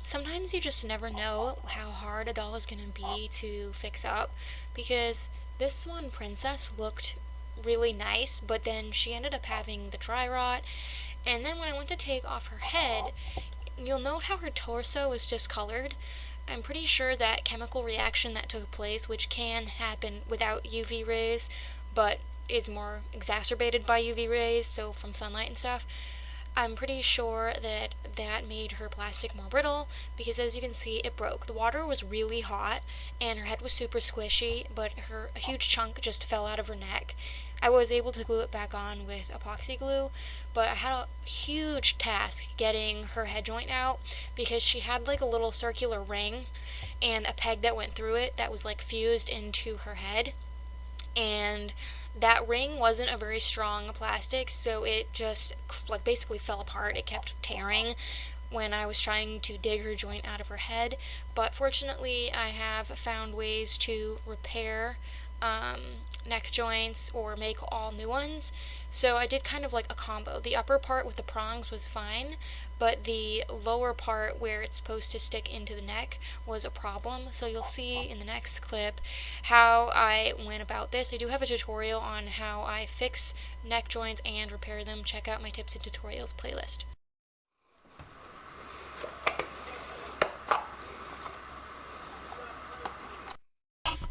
Sometimes you just never know how hard a doll is going to be to fix up, because this one, Princess, looked really nice, but then she ended up having the dry rot, and then when I went to take off her head, you'll note how her torso is discolored. I'm pretty sure that chemical reaction that took place, which can happen without UV rays, but is more exacerbated by UV rays, so from sunlight and stuff, I'm pretty sure that that made her plastic more brittle because, as you can see, it broke. The water was really hot and her head was super squishy, but a huge chunk just fell out of her neck. I was able to glue it back on with epoxy glue, but I had a huge task getting her head joint out because she had like a little circular ring and a peg that went through it that was like fused into her head. And that ring wasn't a very strong plastic, so it just like basically fell apart. It kept tearing when I was trying to dig her joint out of her head, but fortunately I have found ways to repair neck joints or make all new ones. So I did kind of like a combo. The upper part with the prongs was fine, but the lower part where it's supposed to stick into the neck was a problem. So you'll see in the next clip how I went about this. I do have a tutorial on how I fix neck joints and repair them. Check out my tips and tutorials playlist.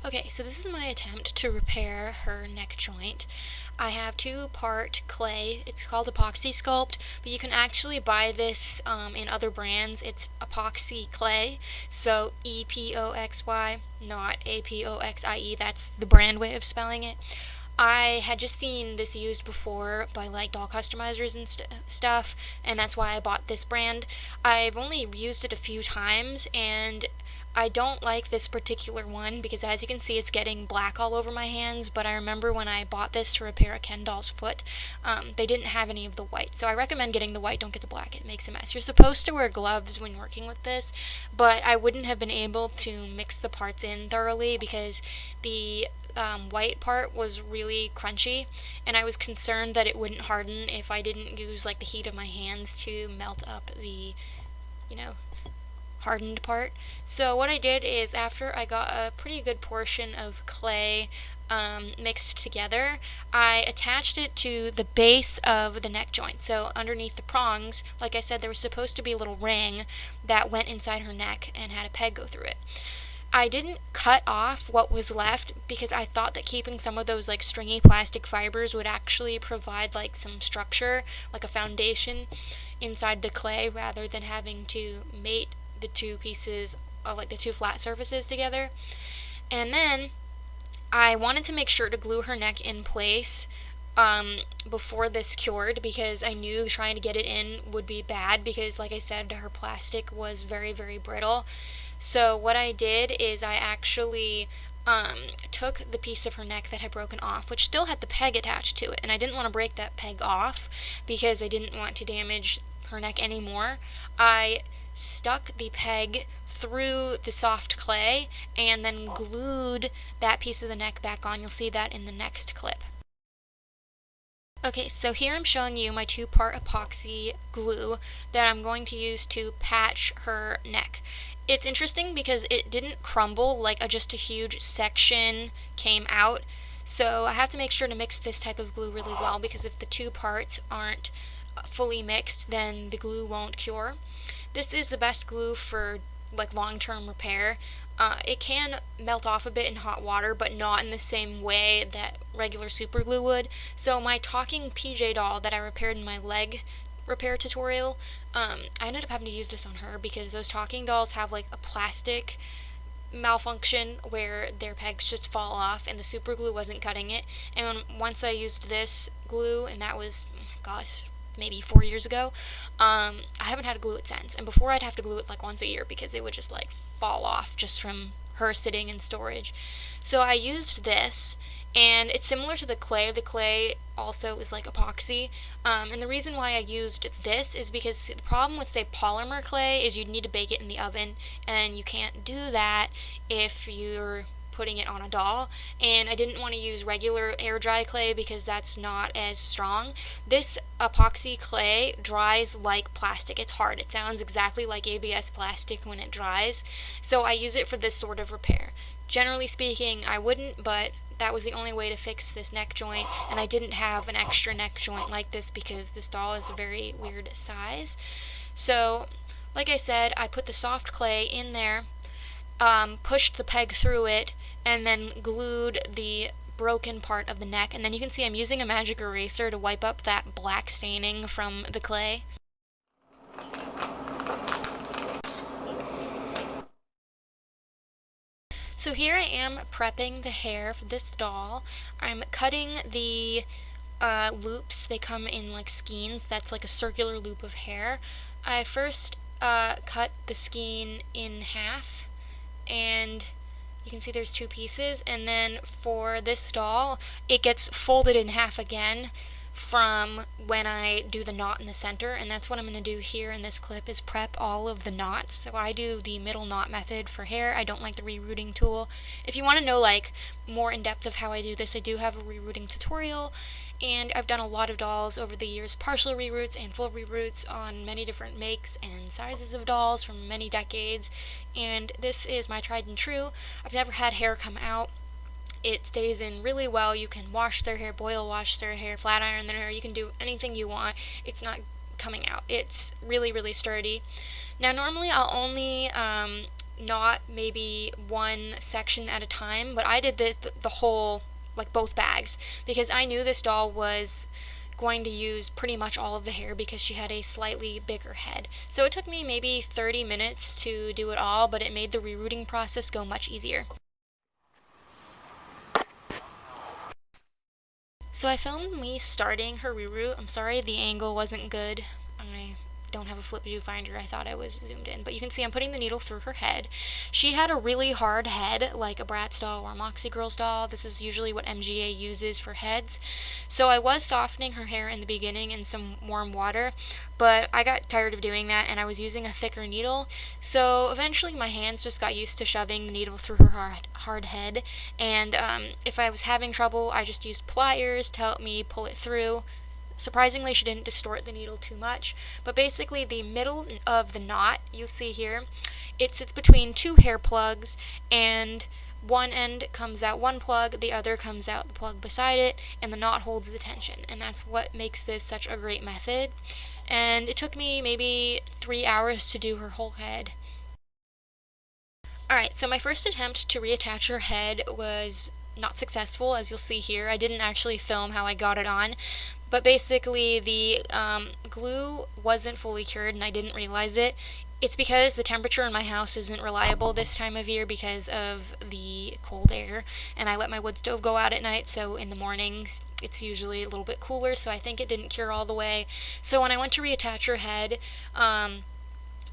Okay, so this is my attempt to repair her neck joint. I have 2-part clay. It's called Epoxy Sculpt, but you can actually buy this in other brands. It's epoxy clay, so E-P-O-X-Y, not A-P-O-X-I-E. That's the brand way of spelling it. I had just seen this used before by like doll customizers and stuff, and that's why I bought this brand. I've only used it a few times, and I don't like this particular one because, as you can see, it's getting black all over my hands, but I remember when I bought this to repair a Ken doll's foot, they didn't have any of the white, so I recommend getting the white. Don't get the black, it makes a mess. You're supposed to wear gloves when working with this, but I wouldn't have been able to mix the parts in thoroughly because the white part was really crunchy, and I was concerned that it wouldn't harden if I didn't use like the heat of my hands to melt up the, hardened part. So what I did is, after I got a pretty good portion of clay mixed together, I attached it to the base of the neck joint. So underneath the prongs, like I said, there was supposed to be a little ring that went inside her neck and had a peg go through it. I didn't cut off what was left because I thought that keeping some of those like stringy plastic fibers would actually provide like some structure, like a foundation inside the clay, rather than having to mate the two pieces of like the two flat surfaces together. And then I wanted to make sure to glue her neck in place before this cured, because I knew trying to get it in would be bad because, like I said, her plastic was very, very brittle. So what I did is I actually took the piece of her neck that had broken off, which still had the peg attached to it, and I didn't want to break that peg off because I didn't want to damage her neck anymore. I stuck the peg through the soft clay and then glued that piece of the neck back on. You'll see that in the next clip. Okay, so here I'm showing you my 2-part epoxy glue that I'm going to use to patch her neck. It's interesting because it didn't crumble, like just a huge section came out. So I have to make sure to mix this type of glue really well, because if the 2 parts aren't fully mixed, then the glue won't cure. This is the best glue for like long-term repair. It can melt off a bit in hot water, but not in the same way that regular super glue would. So my talking PJ doll that I repaired in my leg repair tutorial, I ended up having to use this on her because those talking dolls have like a plastic malfunction where their pegs just fall off and the super glue wasn't cutting it. And once I used this glue, and that was, gosh, maybe 4 years ago, I haven't had to glue it since. And before, I'd have to glue it like once a year because it would just like fall off just from her sitting in storage. So I used this, and it's similar to the clay. The clay also is like epoxy, and the reason why I used this is because the problem with, say, polymer clay is you'd need to bake it in the oven, and you can't do that if you're putting it on a doll. And I didn't want to use regular air dry clay because that's not as strong. This epoxy clay dries like plastic. It's hard. It sounds exactly like ABS plastic when it dries. So I use it for this sort of repair. Generally speaking, I wouldn't, but that was the only way to fix this neck joint, and I didn't have an extra neck joint like this because this doll is a very weird size. So, like I said, I put the soft clay in there, pushed the peg through it, and then glued the broken part of the neck. And then you can see I'm using a magic eraser to wipe up that black staining from the clay. So here I am prepping the hair for this doll. I'm cutting the loops. They come in like skeins. That's like a circular loop of hair. I first cut the skein in half, and you can see there's two pieces, and then for this doll it gets folded in half again from when I do the knot in the center, and that's what I'm going to do here in this clip, is prep all of the knots. So I do the middle knot method for hair. I don't like the rerouting tool. If you want to know like more in depth of how I do this, I do have a rerouting tutorial, and I've done a lot of dolls over the years, partial reroutes and full reroutes on many different makes and sizes of dolls from many decades, and this is my tried and true. I've never had hair come out. It stays in really well. You can wash their hair, boil wash their hair, flat iron their hair. You can do anything you want. It's not coming out. It's really, really sturdy. Now, normally I'll only knot maybe one section at a time, but I did the whole, like both bags, because I knew this doll was going to use pretty much all of the hair because she had a slightly bigger head. So it took me maybe 30 minutes to do it all, but it made the rerouting process go much easier. So I filmed me starting her reroute. I'm sorry the angle wasn't good. I don't have a flip viewfinder. I thought I was zoomed in. But you can see I'm putting the needle through her head. She had a really hard head, like a Bratz doll or a Moxie Girls doll. This is usually what MGA uses for heads. So I was softening her hair in the beginning in some warm water, but I got tired of doing that, and I was using a thicker needle. So eventually my hands just got used to shoving the needle through her hard head, and if I was having trouble, I just used pliers to help me pull it through. Surprisingly, she didn't distort the needle too much, but basically the middle of the knot, you'll see here, it sits between two hair plugs, and one end comes out one plug, the other comes out the plug beside it, and the knot holds the tension, and that's what makes this such a great method. And it took me maybe 3 hours to do her whole head. Alright, so my first attempt to reattach her head was not successful, as you'll see here. I didn't actually film how I got it on, but basically the glue wasn't fully cured and I didn't realize it. It's because the temperature in my house isn't reliable this time of year because of the cold air, and I let my wood stove go out at night, so in the mornings it's usually a little bit cooler, so I think it didn't cure all the way. So when I went to reattach her head,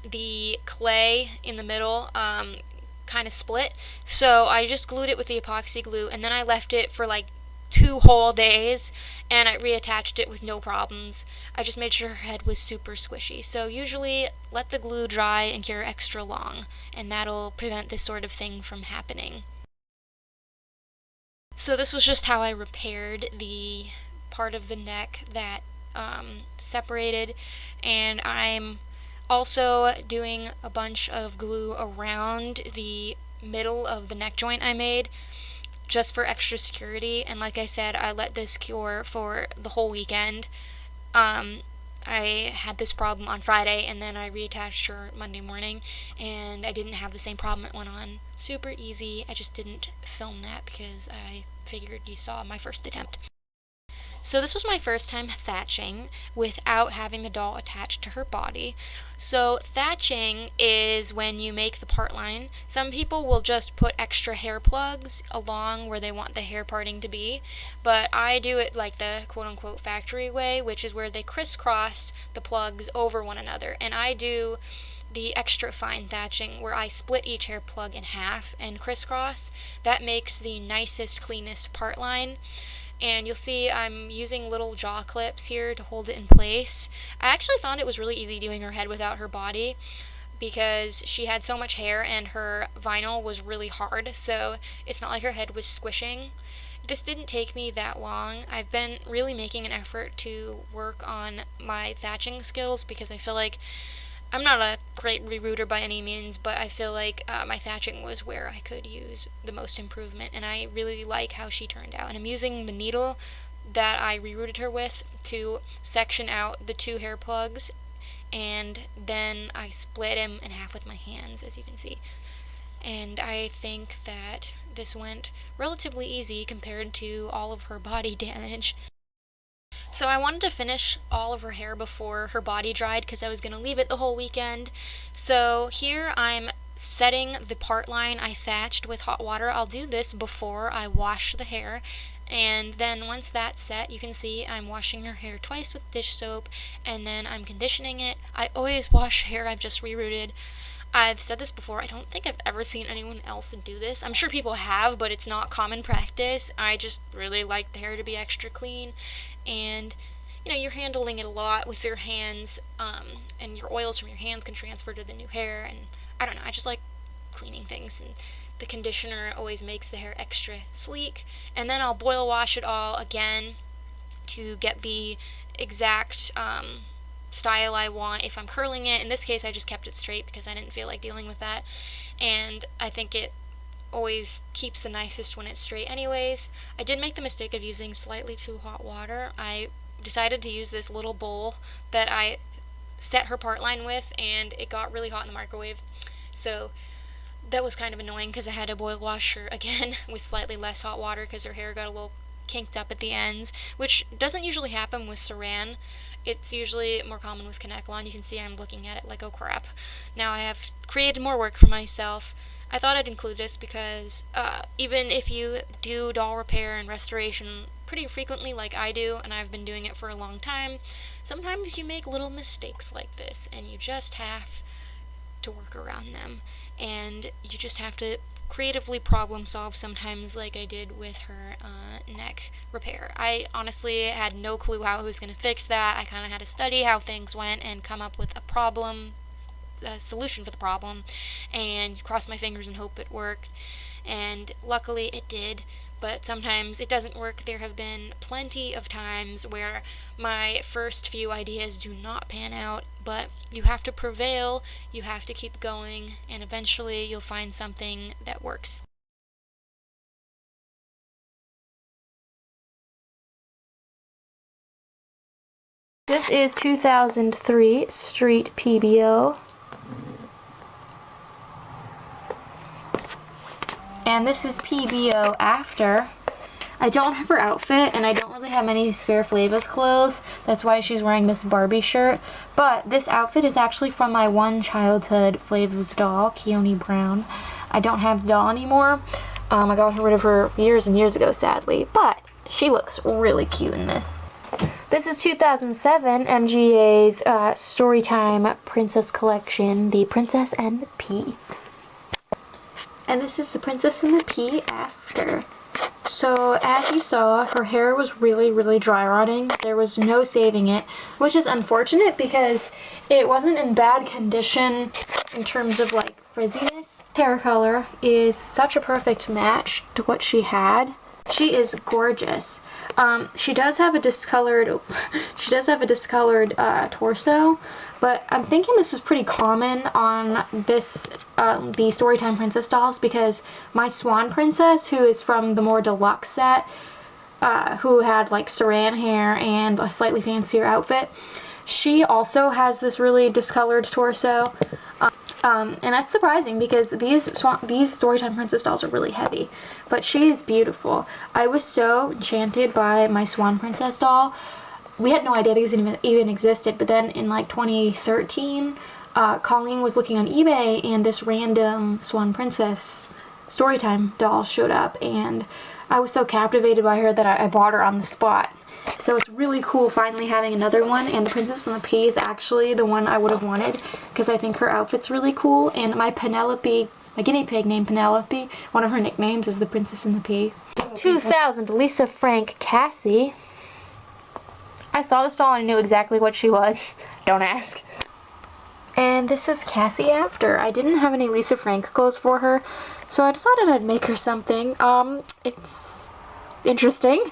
the clay in the middle kind of split, so I just glued it with the epoxy glue, and then I left it for like 2 whole days, and I reattached it with no problems. I just made sure her head was super squishy. So usually let the glue dry and cure extra long, and that'll prevent this sort of thing from happening. So this was just how I repaired the part of the neck that separated, and I'm also doing a bunch of glue around the middle of the neck joint I made, just for extra security. And like I said, I let this cure for the whole weekend. I had this problem on Friday, and then I reattached her Monday morning, and I didn't have the same problem. It went on super easy. I just didn't film that because I figured you saw my first attempt. So this was my first time thatching without having the doll attached to her body. So thatching is when you make the part line. Some people will just put extra hair plugs along where they want the hair parting to be, but I do it like the quote-unquote factory way, which is where they crisscross the plugs over one another, and I do the extra fine thatching where I split each hair plug in half and crisscross. That makes the nicest, cleanest part line. And you'll see I'm using little jaw clips here to hold it in place. I actually found it was really easy doing her head without her body because she had so much hair and her vinyl was really hard, so it's not like her head was squishing. This didn't take me that long. I've been really making an effort to work on my thatching skills because I feel like I'm not a great rerouter by any means, but I feel like my thatching was where I could use the most improvement, and I really like how she turned out. And I'm using the needle that I rerouted her with to section out the 2 hair plugs, and then I split them in half with my hands, as you can see. And I think that this went relatively easy compared to all of her body damage. So I wanted to finish all of her hair before her body dried because I was going to leave it the whole weekend. So here I'm setting the part line I thatched with hot water. I'll do this before I wash the hair, and then once that's set, you can see I'm washing her hair twice with dish soap, and then I'm conditioning it. I always wash hair I've just rerooted. I've said this before, I don't think I've ever seen anyone else do this. I'm sure people have, but it's not common practice. I just really like the hair to be extra clean, and you're handling it a lot with your hands, and your oils from your hands can transfer to the new hair, and I don't know, I just like cleaning things, and the conditioner always makes the hair extra sleek. And then I'll boil wash it all again to get the exact style I want if I'm curling it. In this case, I just kept it straight because I didn't feel like dealing with that, and I think it always keeps the nicest when it's straight anyways. I did make the mistake of using slightly too hot water. I decided to use this little bowl that I set her part line with, and it got really hot in the microwave, so that was kind of annoying because I had to boil wash her again with slightly less hot water because her hair got a little kinked up at the ends, which doesn't usually happen with Saran. It's usually more common with Kanekalon. You can see I'm looking at it like, oh crap. Now I have created more work for myself. I thought I'd include this because even if you do doll repair and restoration pretty frequently like I do, and I've been doing it for a long time, sometimes you make little mistakes like this, and you just have to work around them, and you just have to creatively problem solve sometimes, like I did with her neck repair. I honestly had no clue how I was going to fix that. I kind of had to study how things went and come up with a solution for the problem, and cross my fingers and hope it worked, and luckily it did. But sometimes it doesn't work. There have been plenty of times where my first few ideas do not pan out, but you have to prevail, you have to keep going, and eventually you'll find something that works. This is 2003 Street PBO. And this is PBO after. I don't have her outfit, and I don't really have many spare Flavas clothes. That's why she's wearing this Barbie shirt. But this outfit is actually from my one childhood Flavas doll, Keone Brown. I don't have the doll anymore. I got rid of her years and years ago, sadly. But she looks really cute in this. This is 2007 MGA's Storytime Princess Collection, the Princess and the Pea. And this is the Princess and the Pea after. So, as you saw, her hair was really dry rotting. There was no saving it, which is unfortunate because it wasn't in bad condition in terms of like frizziness. Hair color is such a perfect match to what she had. She is gorgeous. She does have a discolored torso, but I'm thinking this is pretty common on this the Storytime Princess dolls, because my Swan Princess, who is from the more deluxe set, who had like Saran hair and a slightly fancier outfit, she also has this really discolored torso. And that's surprising because these Storytime Princess dolls are really heavy, but she is beautiful. I was so enchanted by my Swan Princess doll. We had no idea these even existed, but then in like 2013, Colleen was looking on eBay, and this random Swan Princess Storytime doll showed up, and I was so captivated by her that I bought her on the spot. So it's really cool finally having another one, and the Princess and the Pea is actually the one I would have wanted because I think her outfit's really cool, and my Penelope, my guinea pig named Penelope, one of her nicknames is the Princess and the Pea. 2000 Lisa Frank Cassie. I saw this doll and I knew exactly what she was. Don't ask. And this is Cassie after. I didn't have any Lisa Frank clothes for her, so I decided I'd make her something. It's interesting.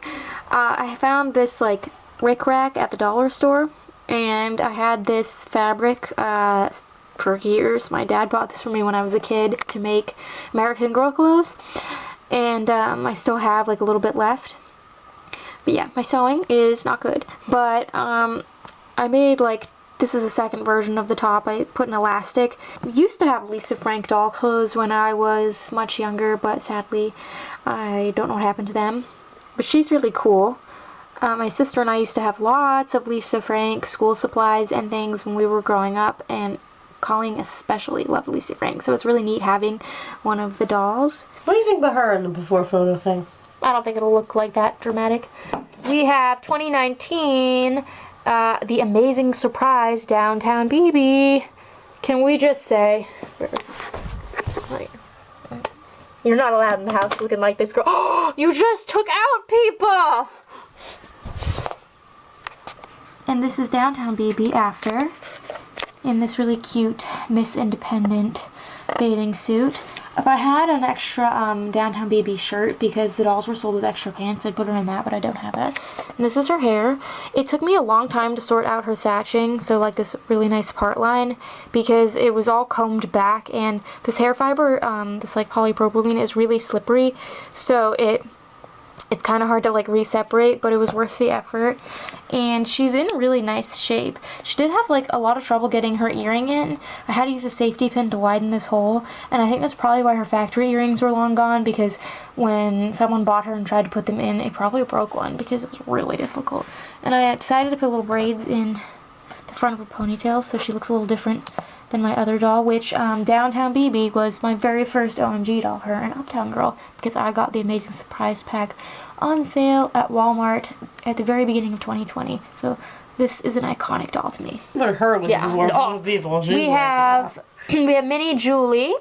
I found this like rickrack at the dollar store, and I had this fabric for years. My dad bought this for me when I was a kid to make American Girl clothes, and I still have like a little bit left. But yeah, my sewing is not good, but I made like, this is the second version of the top. I put an elastic. We used to have Lisa Frank doll clothes when I was much younger, but sadly I don't know what happened to them. But she's really cool. My sister and I used to have lots of Lisa Frank school supplies and things when we were growing up, and calling especially love Lucy Frank. So it's really neat having one of the dolls. What do you think about her in the before photo thing? I don't think it'll look like that dramatic. We have 2019, The Amazing Surprise Downtown BB. Can we just say, wait, you're not allowed in the house looking like this girl. Oh, you just took out people! And this is Downtown BB after, in this really cute Miss Independent bathing suit. If I had an extra Downtown BB shirt, because the dolls were sold with extra pants, I'd put her in that, but I don't have it. And this is her hair. It took me a long time to sort out her thatching, so like this really nice part line, because it was all combed back, and this hair fiber, this like polypropylene, is really slippery, so it's kind of hard to like re-separate, but it was worth the effort. And she's in really nice shape. She did have like a lot of trouble getting her earring in. I had to use a safety pin to widen this hole, and I think that's probably why her factory earrings were long gone, because when someone bought her and tried to put them in, it probably broke one because it was really difficult. And I decided to put little braids in the front of her ponytail so she looks a little different than my other doll, which Downtown BB was my very first OMG doll, her and Uptown Girl, because I got the Amazing Surprise pack on sale at Walmart at the very beginning of 2020. So this is an iconic doll to me. But her with Yeah. before photo people. She's We like, have we have Mini Julie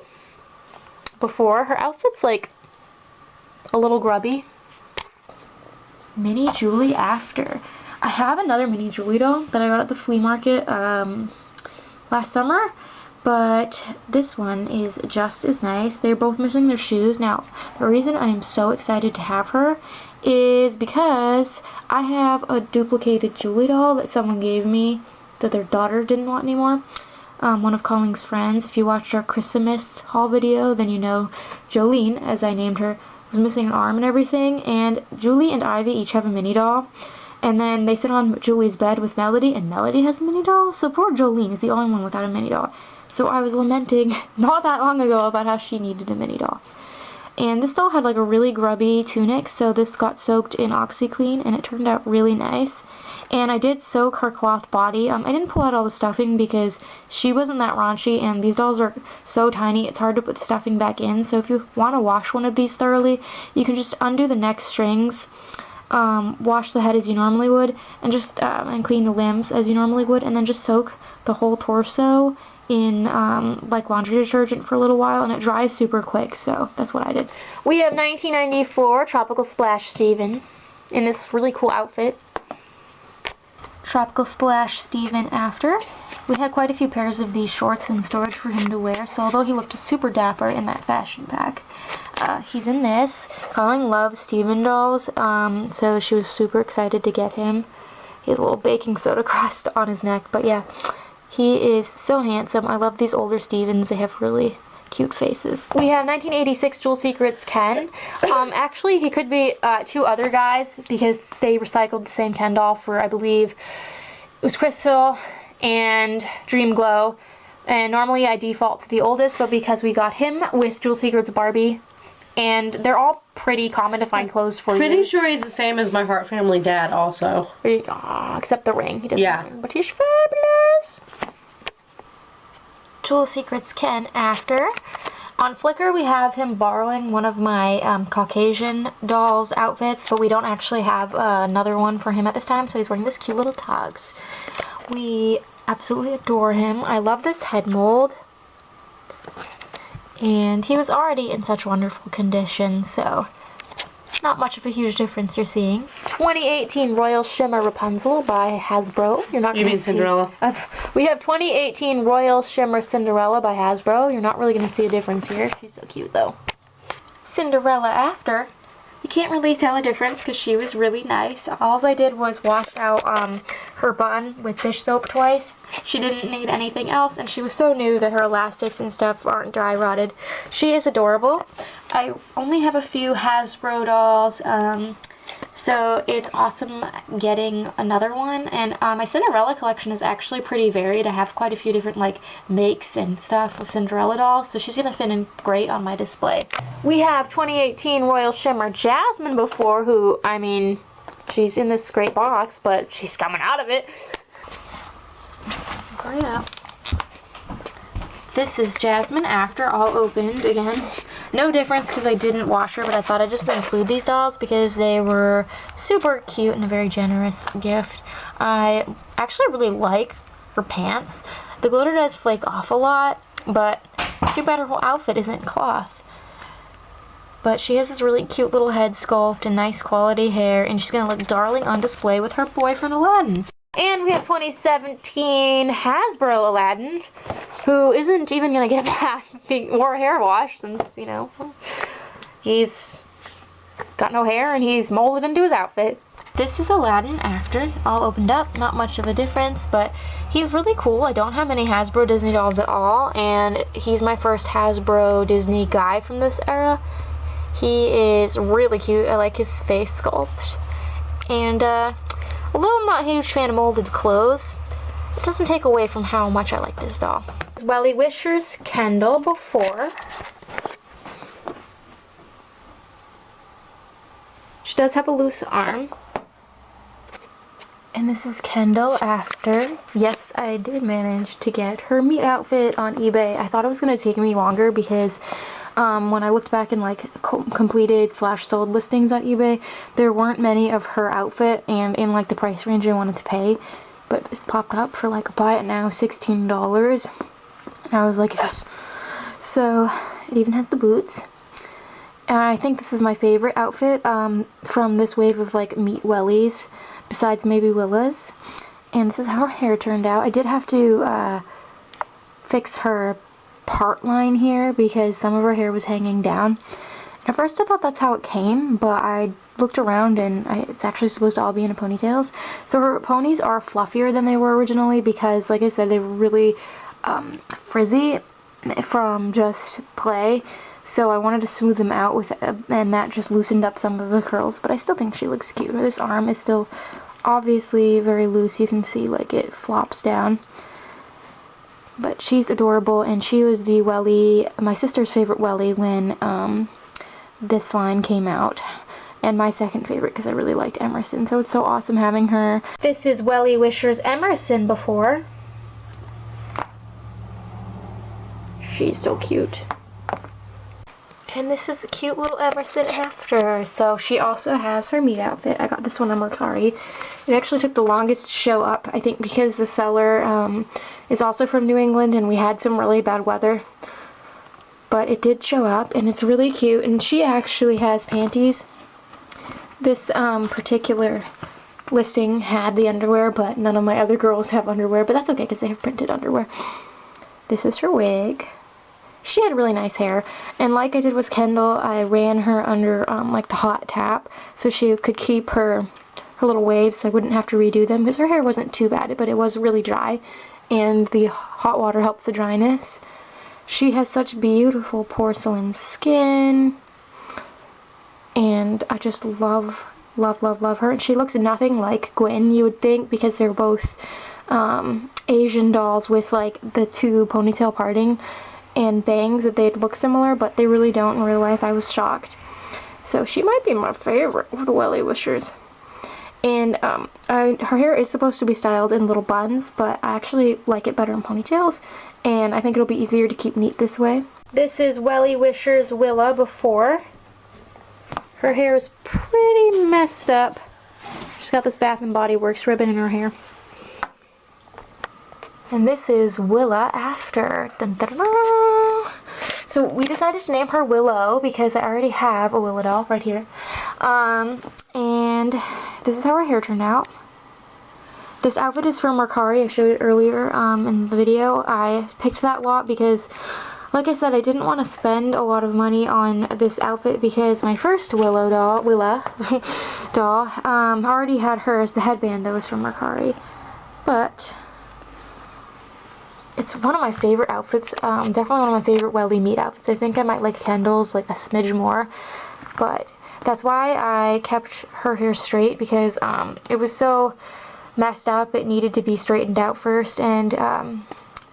before. Her outfit's like a little grubby. Mini Julie after. I have another Mini Julie doll that I got at the flea market last summer, but this one is just as nice. They're both missing their shoes. Now, the reason I am so excited to have her is because I have a duplicated Julie doll that someone gave me that their daughter didn't want anymore. One of Colling's friends. If you watched our Christmas haul video, then you know Jolene, as I named her, was missing an arm and everything, and Julie and Ivy each have a mini doll. And then they sit on Julie's bed with Melody, and Melody has a mini doll. So poor Jolene is the only one without a mini doll. So I was lamenting not that long ago about how she needed a mini doll. And this doll had like a really grubby tunic, so this got soaked in OxyClean, and it turned out really nice. And I did soak her cloth body. I didn't pull out all the stuffing because she wasn't that raunchy, and these dolls are so tiny it's hard to put the stuffing back in. So if you want to wash one of these thoroughly, you can just undo the neck strings, wash the head as you normally would, and just and clean the limbs as you normally would, and then just soak the whole torso in like laundry detergent for a little while, and it dries super quick. So that's what I did. We have 1994 Tropical Splash Steven in this really cool outfit. Tropical Splash Steven after. We had quite a few pairs of these shorts in storage for him to wear, so although he looked super dapper in that fashion pack, he's in this. Colleen loves Steven dolls, so she was super excited to get him. He has a little baking soda crust on his neck, but yeah, he is so handsome. I love these older Stevens. They have really cute faces. We have 1986 Jewel Secrets Ken. Actually, he could be two other guys because they recycled the same Ken doll for, I believe, it was Crystal and Dream Glow. And normally I default to the oldest, but because we got him with Jewel Secrets Barbie, and they're all pretty common to find clothes for Pretty you. sure he's the same as my Heart Family dad also. Except the ring. He doesn't Yeah. have a ring, but he's fabulous. Jewel Secrets Ken after. On Flickr, we have him borrowing one of my Caucasian dolls outfits, but we don't actually have another one for him at this time, so he's wearing this cute little tux. We absolutely adore him. I love this head mold. And he was already in such wonderful condition, so not much of a huge difference you're seeing. 2018 Royal Shimmer Rapunzel by Hasbro. You're not You going to mean see... Cinderella? We have 2018 Royal Shimmer Cinderella by Hasbro. You're not really going to see a difference here. She's so cute, though. Cinderella after. You can't really tell a difference because she was really nice. All I did was wash out her bun with dish soap twice. She didn't need anything else, and she was so new that her elastics and stuff aren't dry rotted. She is adorable. I only have a few Hasbro dolls, so it's awesome getting another one. And my Cinderella collection is actually pretty varied. I have quite a few different like makes and stuff of Cinderella dolls, so she's gonna fit in great on my display. We have 2018 Royal Shimmer Jasmine before, who, I mean, she's in this great box, but she's coming out of it. Hurry up. This is Jasmine after, all opened again. No difference because I didn't wash her, but I thought I'd just include these dolls because they were super cute and a very generous gift. I actually really like her pants. The glitter does flake off a lot, but too bad her whole outfit isn't cloth. But she has this really cute little head sculpt and nice quality hair, and she's gonna look darling on display with her boyfriend Aladdin. And we have 2017 Hasbro Aladdin, who isn't even gonna get a bath or a hair wash since, you know, he's got no hair and he's molded into his outfit. This is Aladdin after, all opened up, not much of a difference, but he's really cool. I don't have many Hasbro Disney dolls at all, and he's my first Hasbro Disney guy from this era. He is really cute. I like his face sculpt. And although I'm not a huge fan of molded clothes, it doesn't take away from how much I like this doll. Wellie Wishers Kendall before. She does have a loose arm. And this is Kendall after. Yes, I did manage to get her meat outfit on eBay. I thought it was going to take me longer because when I looked back in like completed / sold listings on eBay, there weren't many of her outfit and in like the price range I wanted to pay. But this popped up for like buy it now $16. And I was like, yes. So it even has the boots. I think this is my favorite outfit from this wave of like meat wellies, besides maybe Willa's. And this is how her hair turned out. I did have to fix her part line here because some of her hair was hanging down. At first I thought that's how it came, but I looked around and it's actually supposed to all be in a ponytails. So her ponies are fluffier than they were originally because, like I said, they were really frizzy from just play. So I wanted to smooth them out with and that just loosened up some of the curls, but I still think she looks cute. This arm is still obviously very loose. You can see like it flops down. But she's adorable, and she was the wellie, my sister's favorite wellie when this line came out. And my second favorite because I really liked Emerson, so it's so awesome having her. This is Wellie Wishers Emerson before. She's so cute. And this is a cute little Emerson after. So she also has her meat outfit. I got this one on Mercari. It actually took the longest to show up, I think because the seller is also from New England and we had some really bad weather. But it did show up and it's really cute, and she actually has panties. This particular listing had the underwear, but none of my other girls have underwear, but that's okay because they have printed underwear. This is her wig. She had really nice hair, and like I did with Kendall, I ran her under like the hot tap so she could keep her little waves so I wouldn't have to redo them because her hair wasn't too bad, but it was really dry, and the hot water helps the dryness. She has such beautiful porcelain skin, and I just love her. And she looks nothing like Gwen, you would think, because they're both Asian dolls with like the two ponytail parting and bangs that they'd look similar, but they really don't in real life. I was shocked. So she might be my favorite of the Wellie Wishers. And her hair is supposed to be styled in little buns, but I actually like it better in ponytails, and I think it'll be easier to keep neat this way. This is Wellie Wishers Willa before. Her hair is pretty messed up. She's got this Bath & Body Works ribbon in her hair. And this is Willa after. Dun, dun, dun, dun. So we decided to name her Willow because I already have a Willow doll right here. And this is how her hair turned out. This outfit is from Mercari. I showed it earlier in the video. I picked that lot because, like I said, I didn't want to spend a lot of money on this outfit because my first Willa doll, already had hers. The headband that was from Mercari. But it's one of my favorite outfits, definitely one of my favorite Wellie meat outfits. I think I might like Kendall's like a smidge more, but that's why I kept her hair straight because it was so messed up, it needed to be straightened out first, and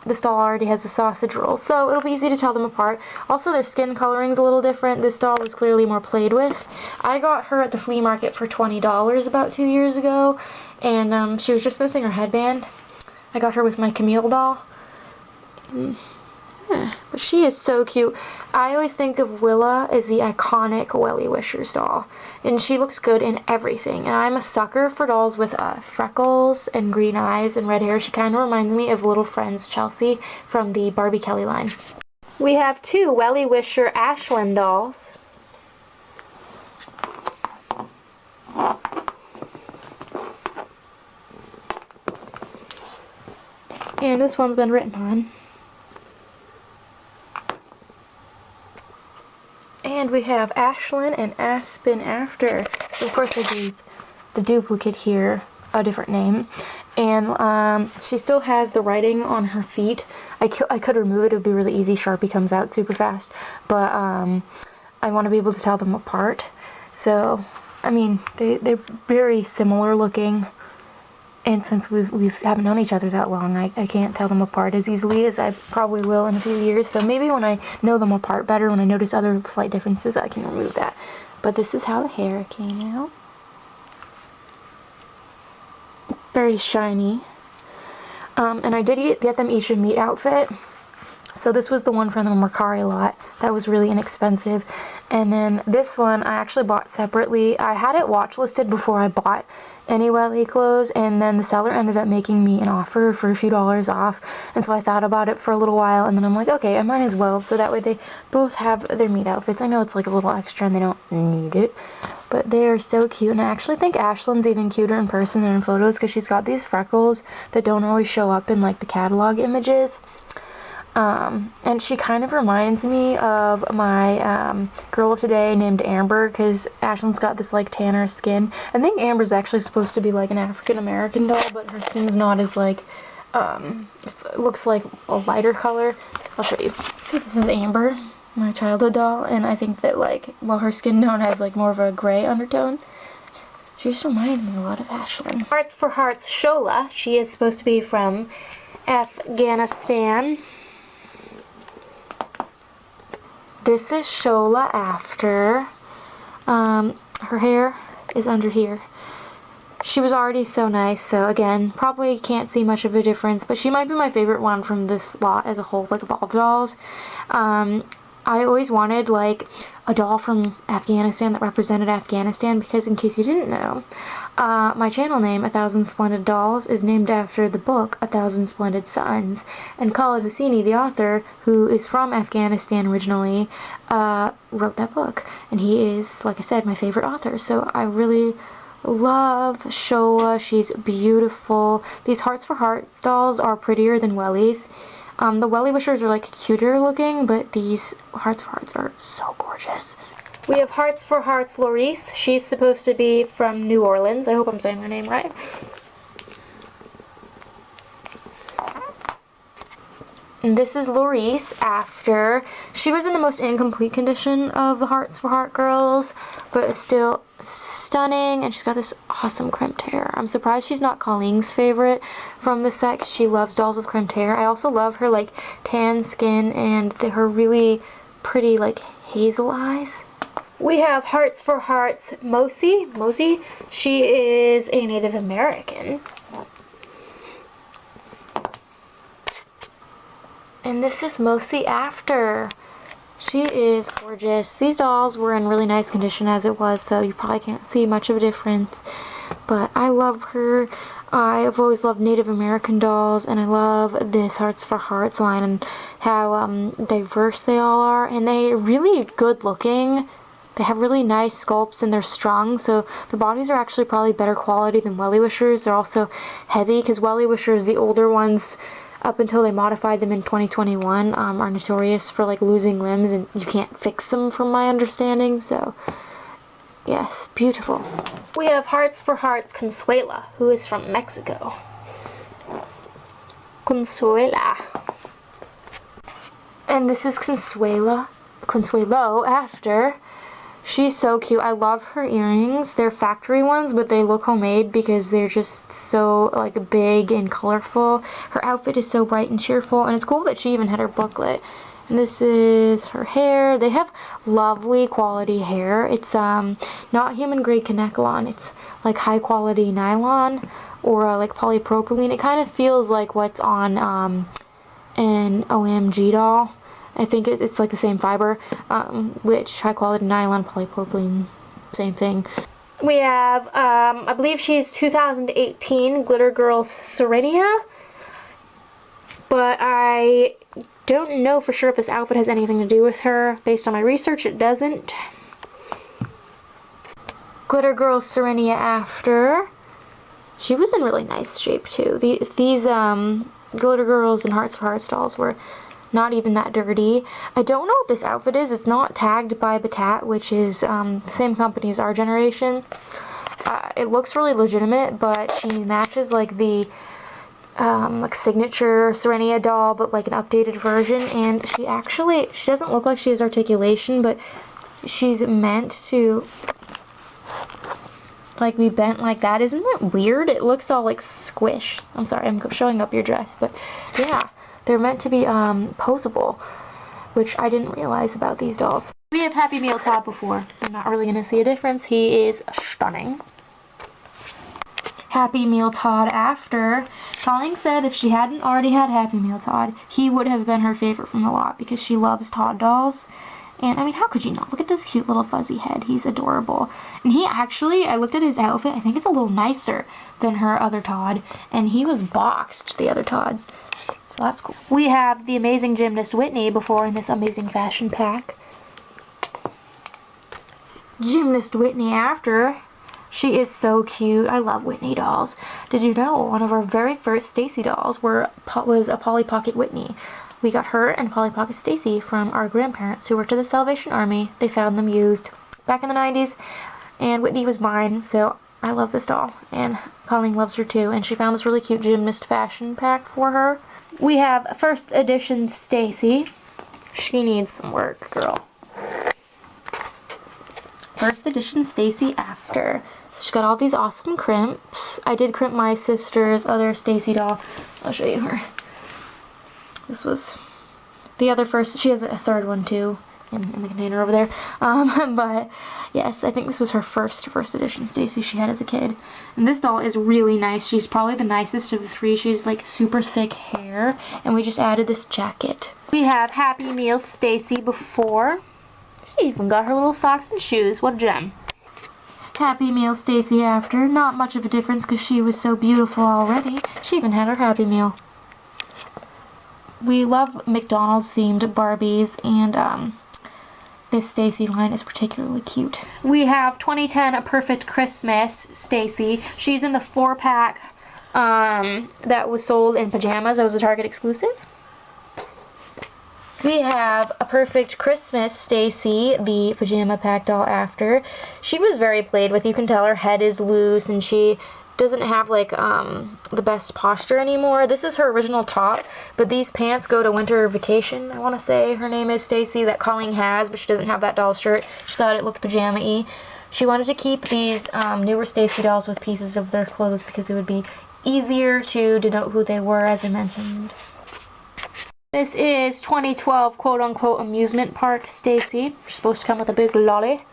this doll already has a sausage roll, so it'll be easy to tell them apart. Also, their skin coloring's a little different. This doll was clearly more played with. I got her at the flea market for $20 about 2 years ago, and she was just missing her headband. I got her with my Camille doll. But she is so cute. I always think of Willa as the iconic Wellie Wishers doll. And she looks good in everything. And I'm a sucker for dolls with freckles and green eyes and red hair. She kind of reminds me of Little Friends Chelsea from the Barbie Kelly line. We have 2 Wellie Wisher Ashlyn dolls. And this one's been written on. And we have Ashlyn and Aspen After. So of course they gave the duplicate here a different name. And she still has the writing on her feet. I could remove it. It would be really easy. Sharpie comes out super fast. But I want to be able to tell them apart. So, I mean, they're very similar looking. And since we haven't known each other that long, I can't tell them apart as easily as I probably will in a few years. So maybe when I know them apart better, when I notice other slight differences, I can remove that. But this is how the hair came out. Very shiny. And I did get them each a meat outfit. So this was the one from the Mercari lot. That was really inexpensive. And then this one I actually bought separately. I had it watch listed before I bought any Wellie clothes, and then the seller ended up making me an offer for a few dollars off. And so I thought about it for a little while, and then I'm like, okay, I might as well. So that way they both have their meat outfits. I know it's like a little extra and they don't need it, but they are so cute. And I actually think Ashlyn's even cuter in person than in photos because she's got these freckles that don't always show up in like the catalog images. And she kind of reminds me of my girl of today named Amber, because Ashlyn's got this like tanner skin. I think Amber's actually supposed to be like an African American doll, but her skin's not as like, it looks like a lighter color. I'll show you. See, this is Amber, my childhood doll, and I think that like, while her skin tone has like more of a gray undertone, she just reminds me a lot of Ashlyn. Hearts for Hearts Shola. She is supposed to be from Afghanistan. This is Shola after. Her hair is under here. She was already so nice, so again, probably can't see much of a difference, but she might be my favorite one from this lot as a whole, like of all the dolls. I always wanted like a doll from Afghanistan that represented Afghanistan, because in case you didn't know, my channel name, 1000 Splendid Dolls, is named after the book 1000 Splendid Suns, and Khaled Hosseini, the author, who is from Afghanistan originally, wrote that book, and he is, like I said, my favorite author. So I really love Shola. She's beautiful. These Hearts for Hearts dolls are prettier than Wellies. The Wellie Wishers are like cuter looking, but these Hearts for Hearts are so gorgeous. We have Hearts for Hearts Lorice. She's supposed to be from New Orleans. I hope I'm saying her name right. And this is Lorice after. She was in the most incomplete condition of the Hearts for Heart girls, but still stunning, and she's got this awesome crimped hair. I'm surprised she's not Colleen's favorite from the set. She loves dolls with crimped hair. I also love her like tan skin and her really pretty like hazel eyes. We have Hearts for Hearts Mosi. She is a Native American. And this is Mosi after. She is gorgeous. These dolls were in really nice condition as it was, so you probably can't see much of a difference. But I love her. I've always loved Native American dolls, and I love this Hearts for Hearts line and how diverse they all are. And they're really good looking. They have really nice sculpts and they're strong, so the bodies are actually probably better quality than Wellie Wishers. They're also heavy, because Wellie Wishers, the older ones, up until they modified them in 2021, are notorious for like losing limbs, and you can't fix them from my understanding. So yes, beautiful. We have Hearts for Hearts Consuela, who is from Mexico. Consuela. And this is Consuelo after. She's so cute. I love her earrings. They're factory ones, but they look homemade because they're just so like big and colorful. Her outfit is so bright and cheerful, and it's cool that she even had her booklet. And this is her hair. They have lovely quality hair. It's not human grade Kanekalon. It's like high quality nylon or like polypropylene. It kind of feels like what's on an OMG doll. I think it's like the same fiber, which high quality nylon, polypropylene, same thing. We have, I believe she's 2018 Glitter Girl Serenia, but I don't know for sure if this outfit has anything to do with her. Based on my research, it doesn't. Glitter Girl Serenia after. She was in really nice shape too. These Glitter Girls and Hearts of Hearts dolls were not even that dirty. I don't know what this outfit is. It's not tagged by Batat, which is the same company as Our Generation. It looks really legitimate, but she matches like the like signature Serenia doll, but like an updated version. And she doesn't look like she has articulation, but she's meant to like be bent like that. Isn't that weird? It looks all like squish. I'm sorry, I'm showing up your dress, but yeah, they're meant to be posable, which I didn't realize about these dolls. We have Happy Meal Todd before. I'm not really gonna see a difference. He is stunning. Happy Meal Todd after. Colleen said if she hadn't already had Happy Meal Todd, he would have been her favorite from the lot because she loves Todd dolls. And I mean, how could you not? Look at this cute little fuzzy head. He's adorable. And he actually, I looked at his outfit, I think it's a little nicer than her other Todd. And he was boxed, the other Todd. So that's cool. We have the amazing gymnast Whitney before in this amazing fashion pack. Gymnast Whitney after. She is so cute. I love Whitney dolls. Did you know one of our very first Stacy dolls was a Polly Pocket Whitney? We got her and Polly Pocket Stacy from our grandparents who worked at the Salvation Army. They found them used back in the 90s, and Whitney was mine, so I love this doll, and Colleen loves her too, and she found this really cute gymnast fashion pack for her. We have first edition Stacy. She needs some work, girl. First edition Stacy after. So she's got all these awesome crimps. I did crimp my sister's other Stacy doll. I'll show you her. This was the other first. She has a third one too in the container over there. But yes, I think this was her first edition Stacy she had as a kid. And this doll is really nice. She's probably the nicest of the three. She's like super thick hair, and we just added this jacket. We have Happy Meal Stacy before. She even got her little socks and shoes. What a gem. Happy Meal Stacy after. Not much of a difference because she was so beautiful already. She even had her Happy Meal. We love McDonald's themed Barbies, and this Stacy line is particularly cute. We have 2010 A Perfect Christmas Stacy. She's in the 4-pack that was sold in pajamas. That was a Target exclusive. We have A Perfect Christmas Stacy, the pajama pack doll after. She was very played with. You can tell her head is loose and she doesn't have like the best posture anymore. This is her original top, but these pants go to Winter Vacation. I want to say her name is Stacy, that Colleen has, but she doesn't have that doll shirt. She thought it looked pajama-y. She wanted to keep these newer Stacy dolls with pieces of their clothes because it would be easier to denote who they were, as I mentioned. This is 2012 quote-unquote amusement park Stacy. She's supposed to come with a big lolly.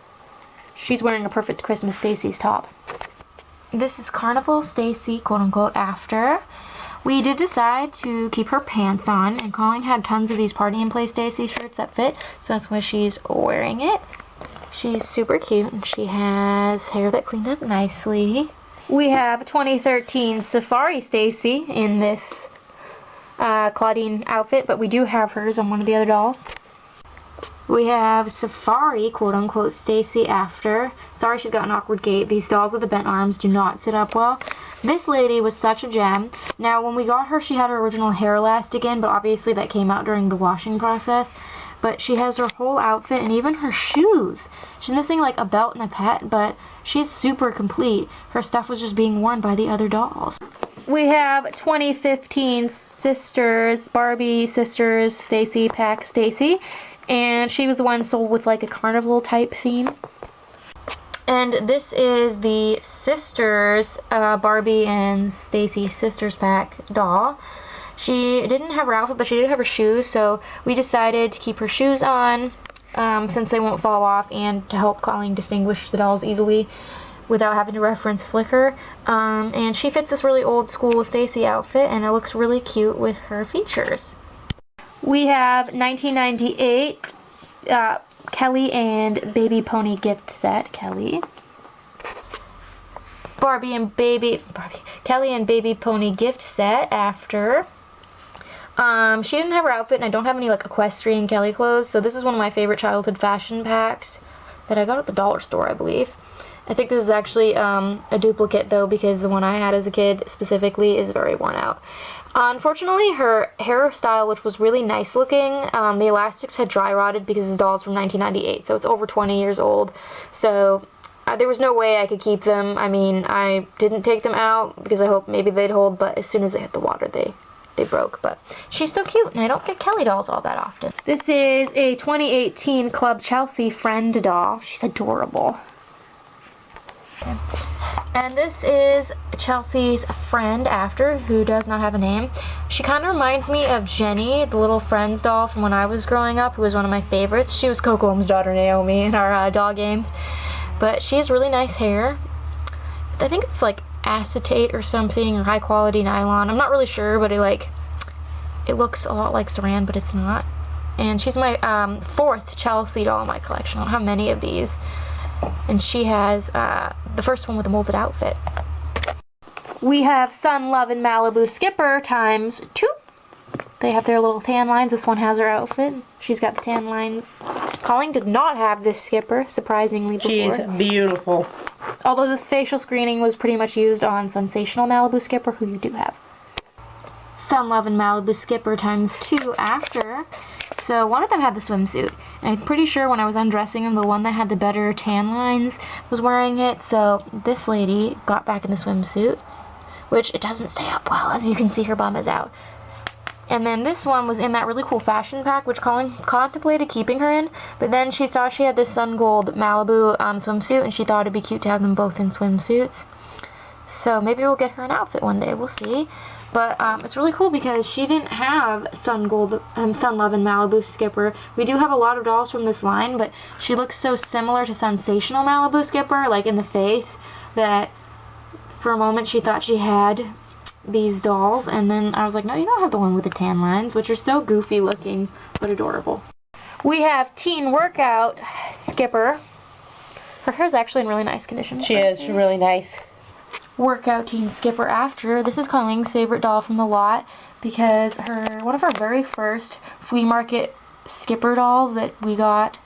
She's wearing A Perfect Christmas Stacy's top. This is Carnival Stacy, quote-unquote, after. We did decide to keep her pants on, and Colleen had tons of these Party and Play Stacy shirts that fit, so that's why she's wearing it. She's super cute, and she has hair that cleaned up nicely. We have 2013 Safari Stacy in this Claudine outfit, but we do have hers on one of the other dolls. We have Safari, quote-unquote, Stacy after. Sorry she's got an awkward gait. These dolls with the bent arms do not sit up well. This lady was such a gem. Now, when we got her, she had her original hair elastic in, but obviously that came out during the washing process. But she has her whole outfit and even her shoes. She's missing like a belt and a pet, but she's super complete. Her stuff was just being worn by the other dolls. We have 2015 Sisters, Barbie Sisters Stacy pack Stacy. And she was the one sold with like a carnival type theme. And this is the Sisters Barbie and Stacy Sisters pack doll. She didn't have her outfit, but she did have her shoes, so we decided to keep her shoes on since they won't fall off, and to help Colleen distinguish the dolls easily without having to reference Flickr. And she fits this really old school Stacy outfit, and it looks really cute with her features. We have 1998 Kelly and Baby Pony gift set. Kelly. Kelly and Baby Pony gift set after. She didn't have her outfit, and I don't have any like equestrian Kelly clothes, so this is one of my favorite childhood fashion packs that I got at the dollar store, I believe. I think this is actually a duplicate though, because the one I had as a kid specifically is very worn out. Unfortunately, her hairstyle, which was really nice looking, the elastics had dry rotted because this doll's from 1998, so it's over 20 years old. So there was no way I could keep them. I mean, I didn't take them out because I hoped maybe they'd hold, but as soon as they hit the water, they broke. But she's so cute, and I don't get Kelly dolls all that often. This is a 2018 Club Chelsea friend doll. She's adorable. And this is Chelsea's friend after, who does not have a name. She kind of reminds me of Jenny, the little Friends doll from when I was growing up, who was one of my favorites. She was Coco's daughter Naomi in our doll games. But she has really nice hair. I think it's like acetate or something, or high quality nylon. I'm not really sure, but it looks a lot like saran, but it's not. And she's my fourth Chelsea doll in my collection. I don't have many of these. And she has the first one with a molded outfit. We have Sun Love and Malibu Skipper times 2. They have their little tan lines. This one has her outfit. She's got the tan lines. Colleen did not have this skipper, surprisingly, before. She's beautiful. Although this facial screening was pretty much used on Sensational Malibu Skipper, who you do have. Sun Love and Malibu Skipper times 2 after. So one of them had the swimsuit, and I'm pretty sure when I was undressing him, the one that had the better tan lines was wearing it. So this lady got back in the swimsuit, which it doesn't stay up well, as you can see her bum is out. And then this one was in that really cool fashion pack, which Colleen contemplated keeping her in, but then she saw she had this sun gold Malibu swimsuit, and she thought it'd be cute to have them both in swimsuits. So maybe we'll get her an outfit one day, we'll see. But it's really cool because she didn't have Sun Love and Malibu Skipper. We do have a lot of dolls from this line, but she looks so similar to Sensational Malibu Skipper, like in the face, that for a moment she thought she had these dolls. And then I was like, no, you don't have the one with the tan lines, which are so goofy looking, but adorable. We have Teen Workout Skipper. Her hair's actually in really nice condition. She is. She's really nice. Workout Teen Skipper after. This is Colleen's favorite doll from the lot because one of her very first flea market skipper dolls that we got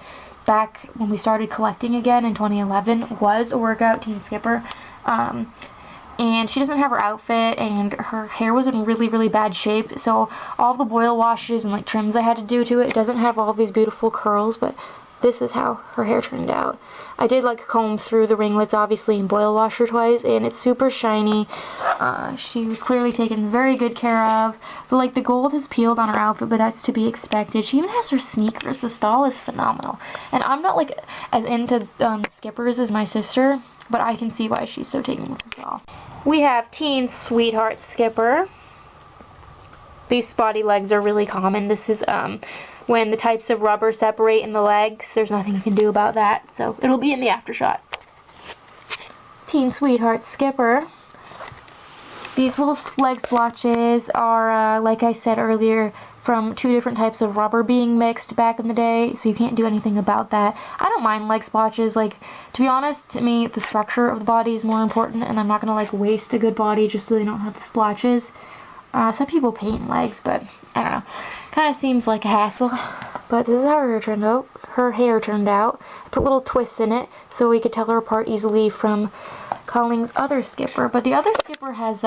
back when we started collecting again in 2011 was a Workout Teen Skipper. And she doesn't have her outfit, and her hair was in really, really bad shape, so all the boil washes and like trims I had to do to it, it doesn't have all these beautiful curls, but this is how her hair turned out. I did like comb through the ringlets, obviously, and boil wash her twice, and it's super shiny. She was clearly taken very good care of. The gold has peeled on her outfit, but that's to be expected. She even has her sneakers. This doll is phenomenal. And I'm not like as into skippers as my sister, but I can see why she's so taken with this doll. We have Teen Sweetheart Skipper. These spotty legs are really common. This is when the types of rubber separate in the legs. There's nothing you can do about that, so it'll be in the aftershot. Teen Sweetheart Skipper. These little leg splotches are, like I said earlier, from 2 different types of rubber being mixed back in the day, so you can't do anything about that. I don't mind leg splotches. To be honest, to me, the structure of the body is more important, and I'm not going to, waste a good body just so they don't have the splotches. Some people paint legs, but I don't know. Kind of seems like a hassle. But this is how her hair turned out. I put little twists in it so we could tell her apart easily from Colleen's other skipper. But the other skipper has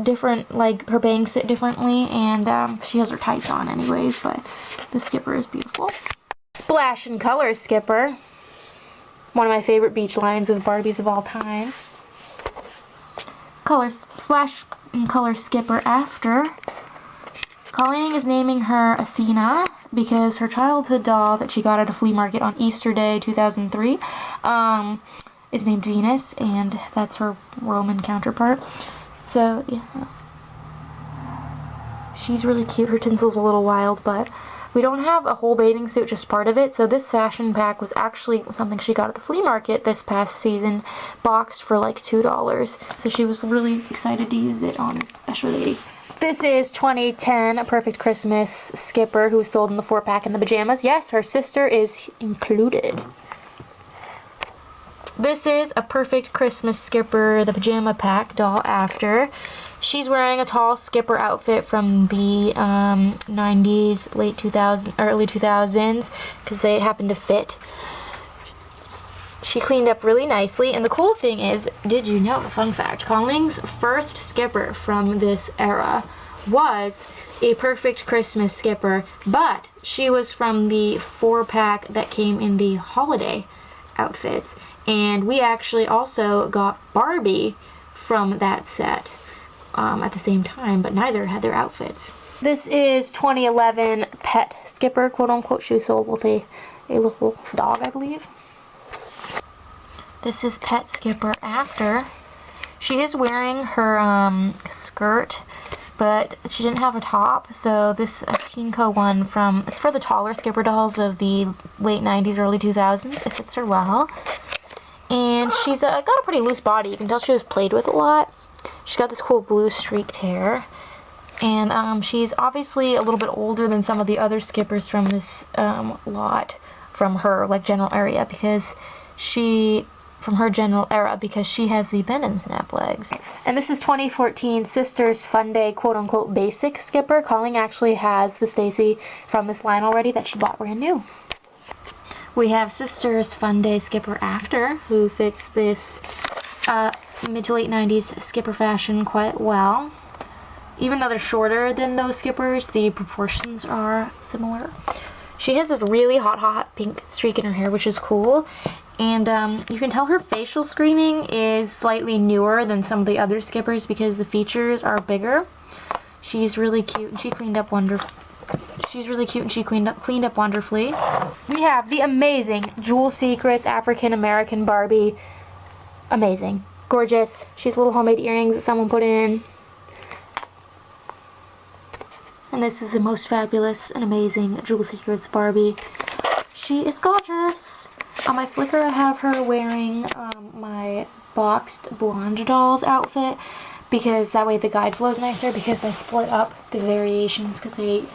different, her bangs sit differently, and she has her tights on anyways, but the skipper is beautiful. Splash and Color Skipper. One of my favorite beach lines of Barbies of all time. Splash and Color Skipper after. Colleen is naming her Athena because her childhood doll that she got at a flea market on Easter Day 2003 is named Venus, and that's her Roman counterpart. So, yeah. She's really cute. Her tinsel's a little wild, but we don't have a whole bathing suit, just part of it. So this fashion pack was actually something she got at the flea market this past season, boxed for $2. So she was really excited to use it on this special lady. This is 2010, a Perfect Christmas Skipper who was sold in the 4-pack in the pajamas. Yes, her sister is included. This is a Perfect Christmas Skipper, the pajama pack doll after. She's wearing a tall skipper outfit from the 90s, late 2000s, early 2000s, because they happen to fit. She cleaned up really nicely, and the cool thing is, did you know, fun fact, Colleen's first skipper from this era was a Perfect Christmas Skipper, but she was from the 4-pack that came in the holiday outfits, and we actually also got Barbie from that set at the same time, but neither had their outfits. This is 2011 Pet Skipper, quote unquote. She was sold with a little dog, I believe. This is Pet Skipper after. She is wearing her skirt, but she didn't have a top, so this Teen Co one it's for the taller skipper dolls of the late 90s, early 2000s. It fits her well. And she's got a pretty loose body. You can tell she was played with a lot. She's got this cool blue streaked hair. And she's obviously a little bit older than some of the other skippers from this lot, from her general area, because she has the bend and snap legs. And this is 2014 Sisters Fun Day quote unquote basic skipper. Colleen actually has the Stacy from this line already that she bought brand new. We have Sisters Fun Day Skipper after, who fits this mid to late 90s skipper fashion quite well. Even though they're shorter than those skippers, the proportions are similar. She has this really hot pink streak in her hair, which is cool. And you can tell her facial screening is slightly newer than some of the other skippers because the features are bigger. She's really cute and she cleaned up wonderfully. We have the amazing Jewel Secrets African American Barbie. Amazing. Gorgeous. She has little homemade earrings that someone put in. And this is the most fabulous and amazing Jewel Secrets Barbie. She is gorgeous. On my Flickr, I have her wearing my boxed blonde dolls outfit, because that way the guide flows nicer, because I split up the variations because they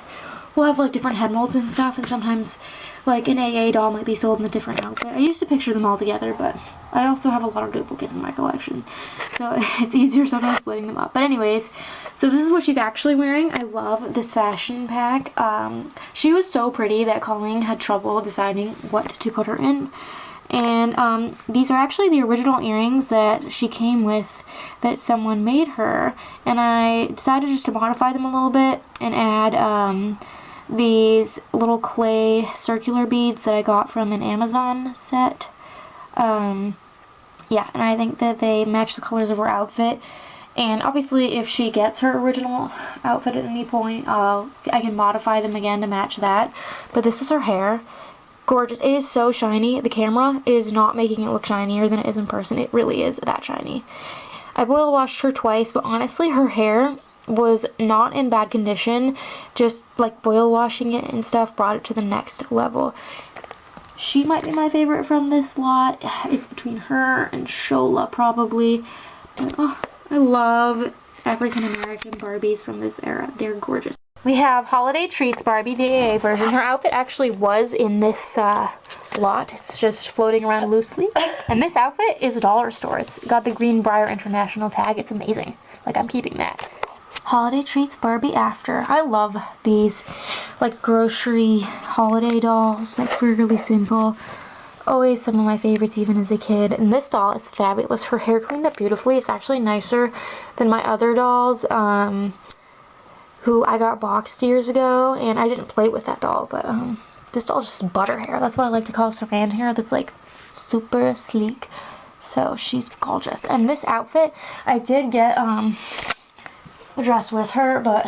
will have different head molds and stuff, and sometimes an AA doll might be sold in a different outfit. I used to picture them all together, but I also have a lot of duplicates in my collection, so it's easier sometimes splitting them up. But anyways, so this is what she's actually wearing. I love this fashion pack. She was so pretty that Colleen had trouble deciding what to put her in. And these are actually the original earrings that she came with that someone made her. And I decided just to modify them a little bit and add these little clay circular beads that I got from an Amazon set. Yeah, and I think that they match the colors of her outfit. And obviously, if she gets her original outfit at any point, I can modify them again to match that. But this is her hair. Gorgeous. It is so shiny. The camera is not making it look shinier than it is in person. It really is that shiny. I boil washed her twice, but honestly, her hair was not in bad condition. Just boil washing it and stuff brought it to the next level. She might be my favorite from this lot. It's between her and Shola probably. But I love African American Barbies from this era. They're gorgeous. We have Holiday Treats Barbie, the AA version. Her outfit actually was in this lot. It's just floating around loosely. And this outfit is a dollar store. It's got the Greenbrier International tag. It's amazing. I'm keeping that. Holiday Treats Barbie after. I love these grocery holiday dolls. Really simple. Always some of my favorites even as a kid. And this doll is fabulous. Her hair cleaned up beautifully. It's actually nicer than my other dolls who I got boxed years ago, and I didn't play with that doll, but this doll's just butter hair. That's what I like to call saran hair. That's super sleek. So she's gorgeous. And this outfit, I did get a dress with her, but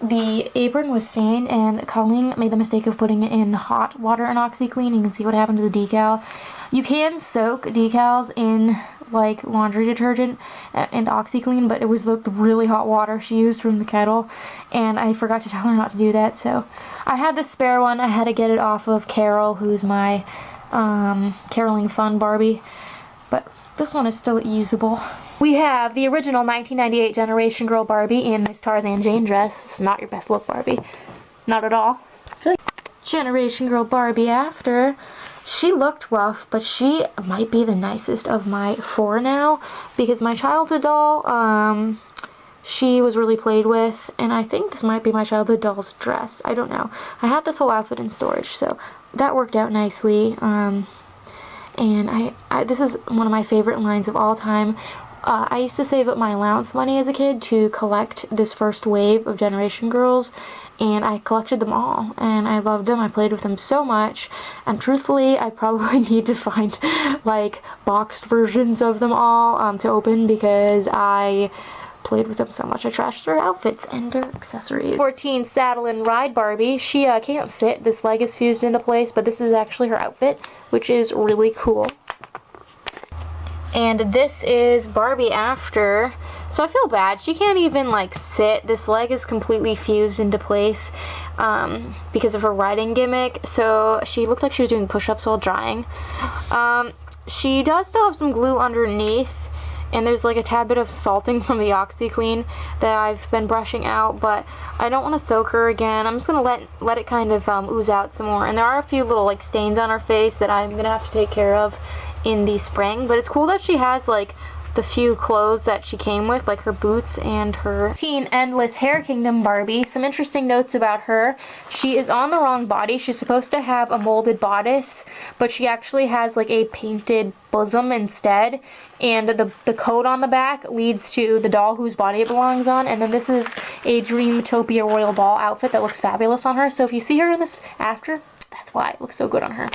the apron was stained, and Colleen made the mistake of putting it in hot water and OxyClean. You can see what happened to the decal. You can soak decals in laundry detergent and OxyClean, but it was the really hot water she used from the kettle, and I forgot to tell her not to do that. So I had the spare one. I had to get it off of Carol, who's my Caroling Fun Barbie, but this one is still usable. We have the original 1998 Generation Girl Barbie in this Tarzan Jane dress. It's not your best look Barbie. Not at all. Generation Girl Barbie after. She looked rough, but she might be the nicest of my 4 now, because my childhood doll, she was really played with, and I think this might be my childhood doll's dress. I don't know. I have this whole outfit in storage, so that worked out nicely. And this is one of my favorite lines of all time. I used to save up my allowance money as a kid to collect this first wave of Generation Girls, and I collected them all, and I loved them. I played with them so much, and truthfully, I probably need to find, like, boxed versions of them all to open, because I played with them so much. I trashed their outfits and their accessories. 14 Saddle and Ride Barbie. She can't sit. This leg is fused into place, but this is actually her outfit, which is really cool. And this is Barbie after. So I feel bad. She can't even like sit. This leg is completely fused into place because of her riding gimmick. So she looked like she was doing push-ups while drying. She does still have some glue underneath, and there's like a tad bit of salting from the OxiClean that I've been brushing out, but I don't want to soak her again. I'm just gonna let it kind of ooze out some more. And there are a few little like stains on her face that I'm gonna have to take care of in the spring, but it's cool that she has like the few clothes that she came with, like her boots and her Teen Endless Hair Kingdom Barbie. Some interesting notes about her. She is on the wrong body. She's supposed to have a molded bodice, but she actually has like a painted bosom instead, and the coat on the back leads to the doll whose body it belongs on. And then this is a Dreamtopia Royal Ball outfit that looks fabulous on her, so if you see her in this after, that's why it looks so good on her.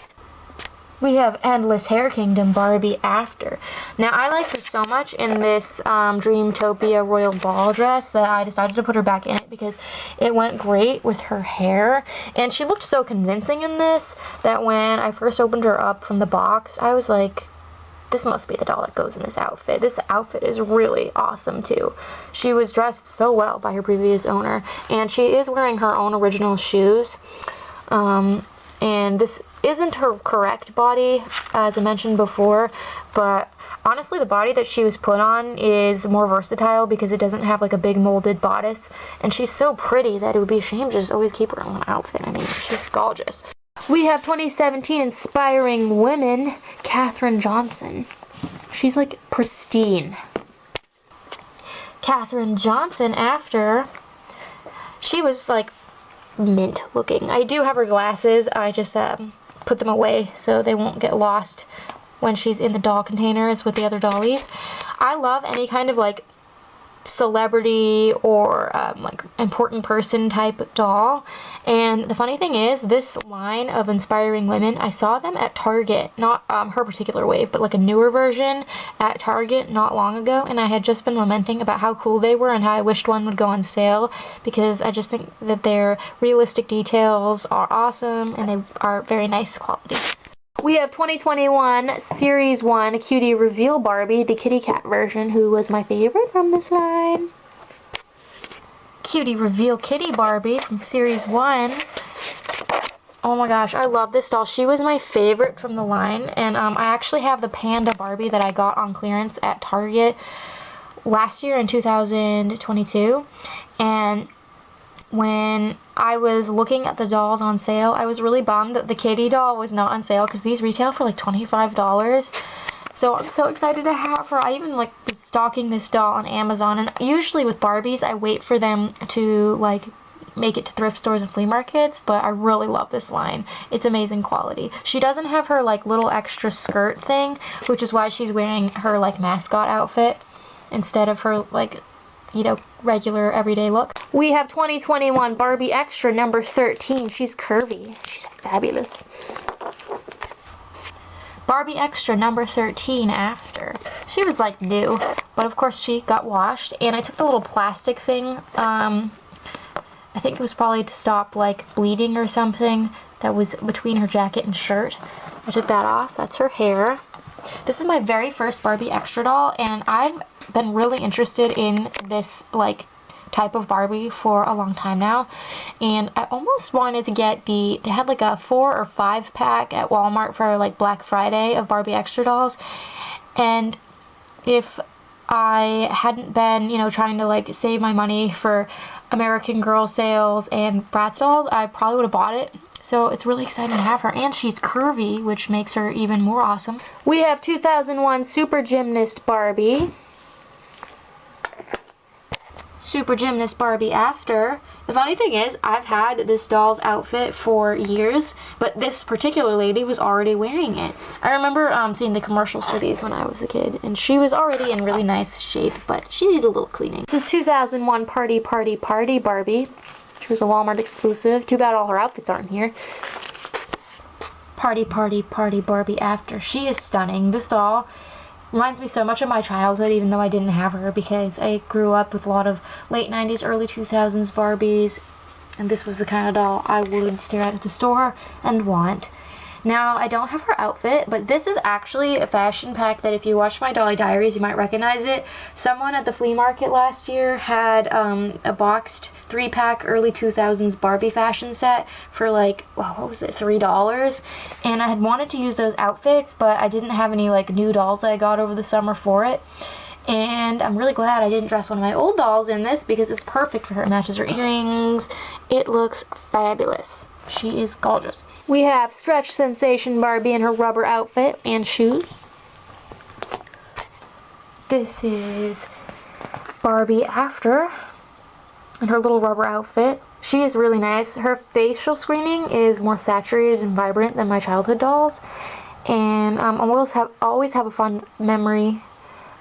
We have Endless Hair Kingdom Barbie after. Now, I like her so much in this Dreamtopia Royal Ball dress that I decided to put her back in it because it went great with her hair. And she looked so convincing in this that when I first opened her up from the box, I was like, this must be the doll that goes in this outfit. This outfit is really awesome too. She was dressed so well by her previous owner, and she is wearing her own original shoes. And this isn't her correct body, as I mentioned before, but honestly the body that she was put on is more versatile because it doesn't have like a big molded bodice, and she's so pretty that it would be a shame to just always keep her in one outfit. I mean, she's gorgeous. We have 2017 Inspiring Women, Katherine Johnson. She's like pristine. Katherine Johnson after, she was like mint looking. I do have her glasses. I just put them away so they won't get lost when she's in the doll containers with the other dollies. I love any kind of like celebrity or like important person type doll, and the funny thing is this line of Inspiring Women, I saw them at Target, not her particular wave, but like a newer version at Target not long ago, and I had just been lamenting about how cool they were and how I wished one would go on sale because I just think that their realistic details are awesome and they are very nice quality. We have 2021 Series 1 Cutie Reveal Barbie, the kitty cat version, who was my favorite from this line. Cutie Reveal Kitty Barbie from Series 1. Oh my gosh, I love this doll. She was my favorite from the line, and I actually have the Panda Barbie that I got on clearance at Target last year in 2022, and when I was looking at the dolls on sale, I was really bummed that the kitty doll was not on sale because these retail for like $25. So I'm so excited to have her. I even like was stalking this doll on Amazon, and usually with Barbies I wait for them to like make it to thrift stores and flea markets, but I really love this line. It's amazing quality. She doesn't have her like little extra skirt thing, which is why she's wearing her like mascot outfit instead of her like, you know, regular everyday look. We have 2021 Barbie Extra number 13. She's curvy. She's fabulous. Barbie Extra number 13 after. She was like new, but of course she got washed, and I took the little plastic thing, I think it was probably to stop like bleeding or something that was between her jacket and shirt. I took that off. That's her hair. This is my very first Barbie Extra doll, and I've been really interested in this like type of Barbie for a long time now, and I almost wanted to get they had like a 4 or 5 pack at Walmart for like Black Friday of Barbie Extra dolls, and if I hadn't been, you know, trying to like save my money for American Girl sales and Bratz dolls, I probably would have bought it. So it's really exciting to have her, and she's curvy, which makes her even more awesome. We have 2001 Super Gymnast Barbie. Super Gymnast Barbie after. The funny thing is, I've had this doll's outfit for years, but this particular lady was already wearing it. I remember seeing the commercials for these when I was a kid, and she was already in really nice shape, but she needed a little cleaning. This is 2001 Party Party Party Barbie. She was a Walmart exclusive. Too bad all her outfits aren't here. Party Party Party Barbie after. She is stunning. This doll reminds me so much of my childhood, even though I didn't have her, because I grew up with a lot of late 90s, early 2000s Barbies, and this was the kind of doll I would stare at the store and want. Now, I don't have her outfit, but this is actually a fashion pack that if you watch my Dolly Diaries, you might recognize it. Someone at the flea market last year had a boxed 3-pack early 2000s Barbie fashion set for like, well, what was it, $3? And I had wanted to use those outfits, but I didn't have any like new dolls I got over the summer for it. And I'm really glad I didn't dress one of my old dolls in this because it's perfect for her. It matches her earrings. It looks fabulous. She is gorgeous. We have Stretch Sensation Barbie in her rubber outfit and shoes. This is Barbie after in her little rubber outfit. She is really nice. Her facial screening is more saturated and vibrant than my childhood dolls. And I always have a fond memory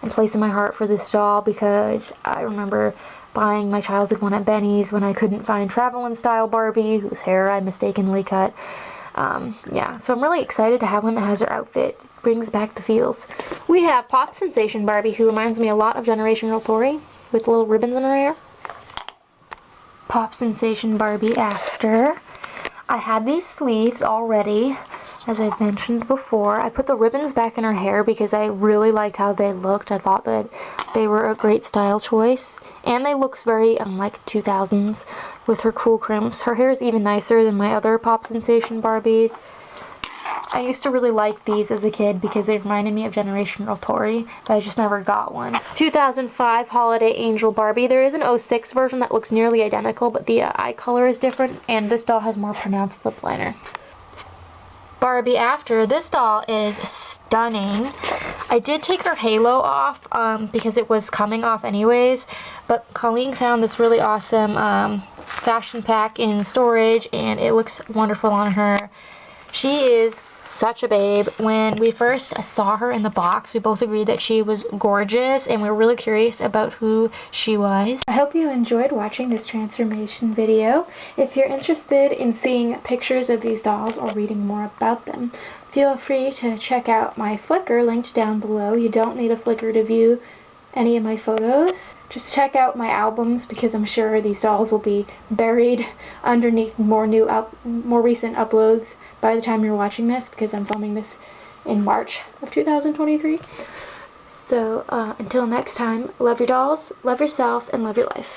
and place in my heart for this doll because I remember buying my childhood one at Benny's when I couldn't find Travelin' Style Barbie, whose hair I mistakenly cut. Yeah, so I'm really excited to have one that has her outfit. Brings back the feels. We have Pop Sensation Barbie, who reminds me a lot of Generation Girl Tori, with little ribbons in her hair. Pop Sensation Barbie after. I had these sleeves already, as I've mentioned before. I put the ribbons back in her hair because I really liked how they looked. I thought that they were a great style choice. And they look very like 2000s with her cool crimps. Her hair is even nicer than my other Pop Sensation Barbies. I used to really like these as a kid because they reminded me of Generation Girl Tori, but I just never got one. 2005 Holiday Angel Barbie. There is an 06 version that looks nearly identical, but the eye color is different, and this doll has more pronounced lip liner. Barbie after. This doll is stunning. I did take her halo off because it was coming off anyways, but Colleen found this really awesome fashion pack in storage, and it looks wonderful on her. She is such a babe. When we first saw her in the box, we both agreed that she was gorgeous, and we were really curious about who she was. I hope you enjoyed watching this transformation video. If you're interested in seeing pictures of these dolls or reading more about them, feel free to check out my Flickr linked down below. You don't need a Flickr to view any of my photos. Just check out my albums because I'm sure these dolls will be buried underneath more recent uploads by the time you're watching this, because I'm filming this in March of 2023. So until next time, love your dolls, love yourself, and love your life.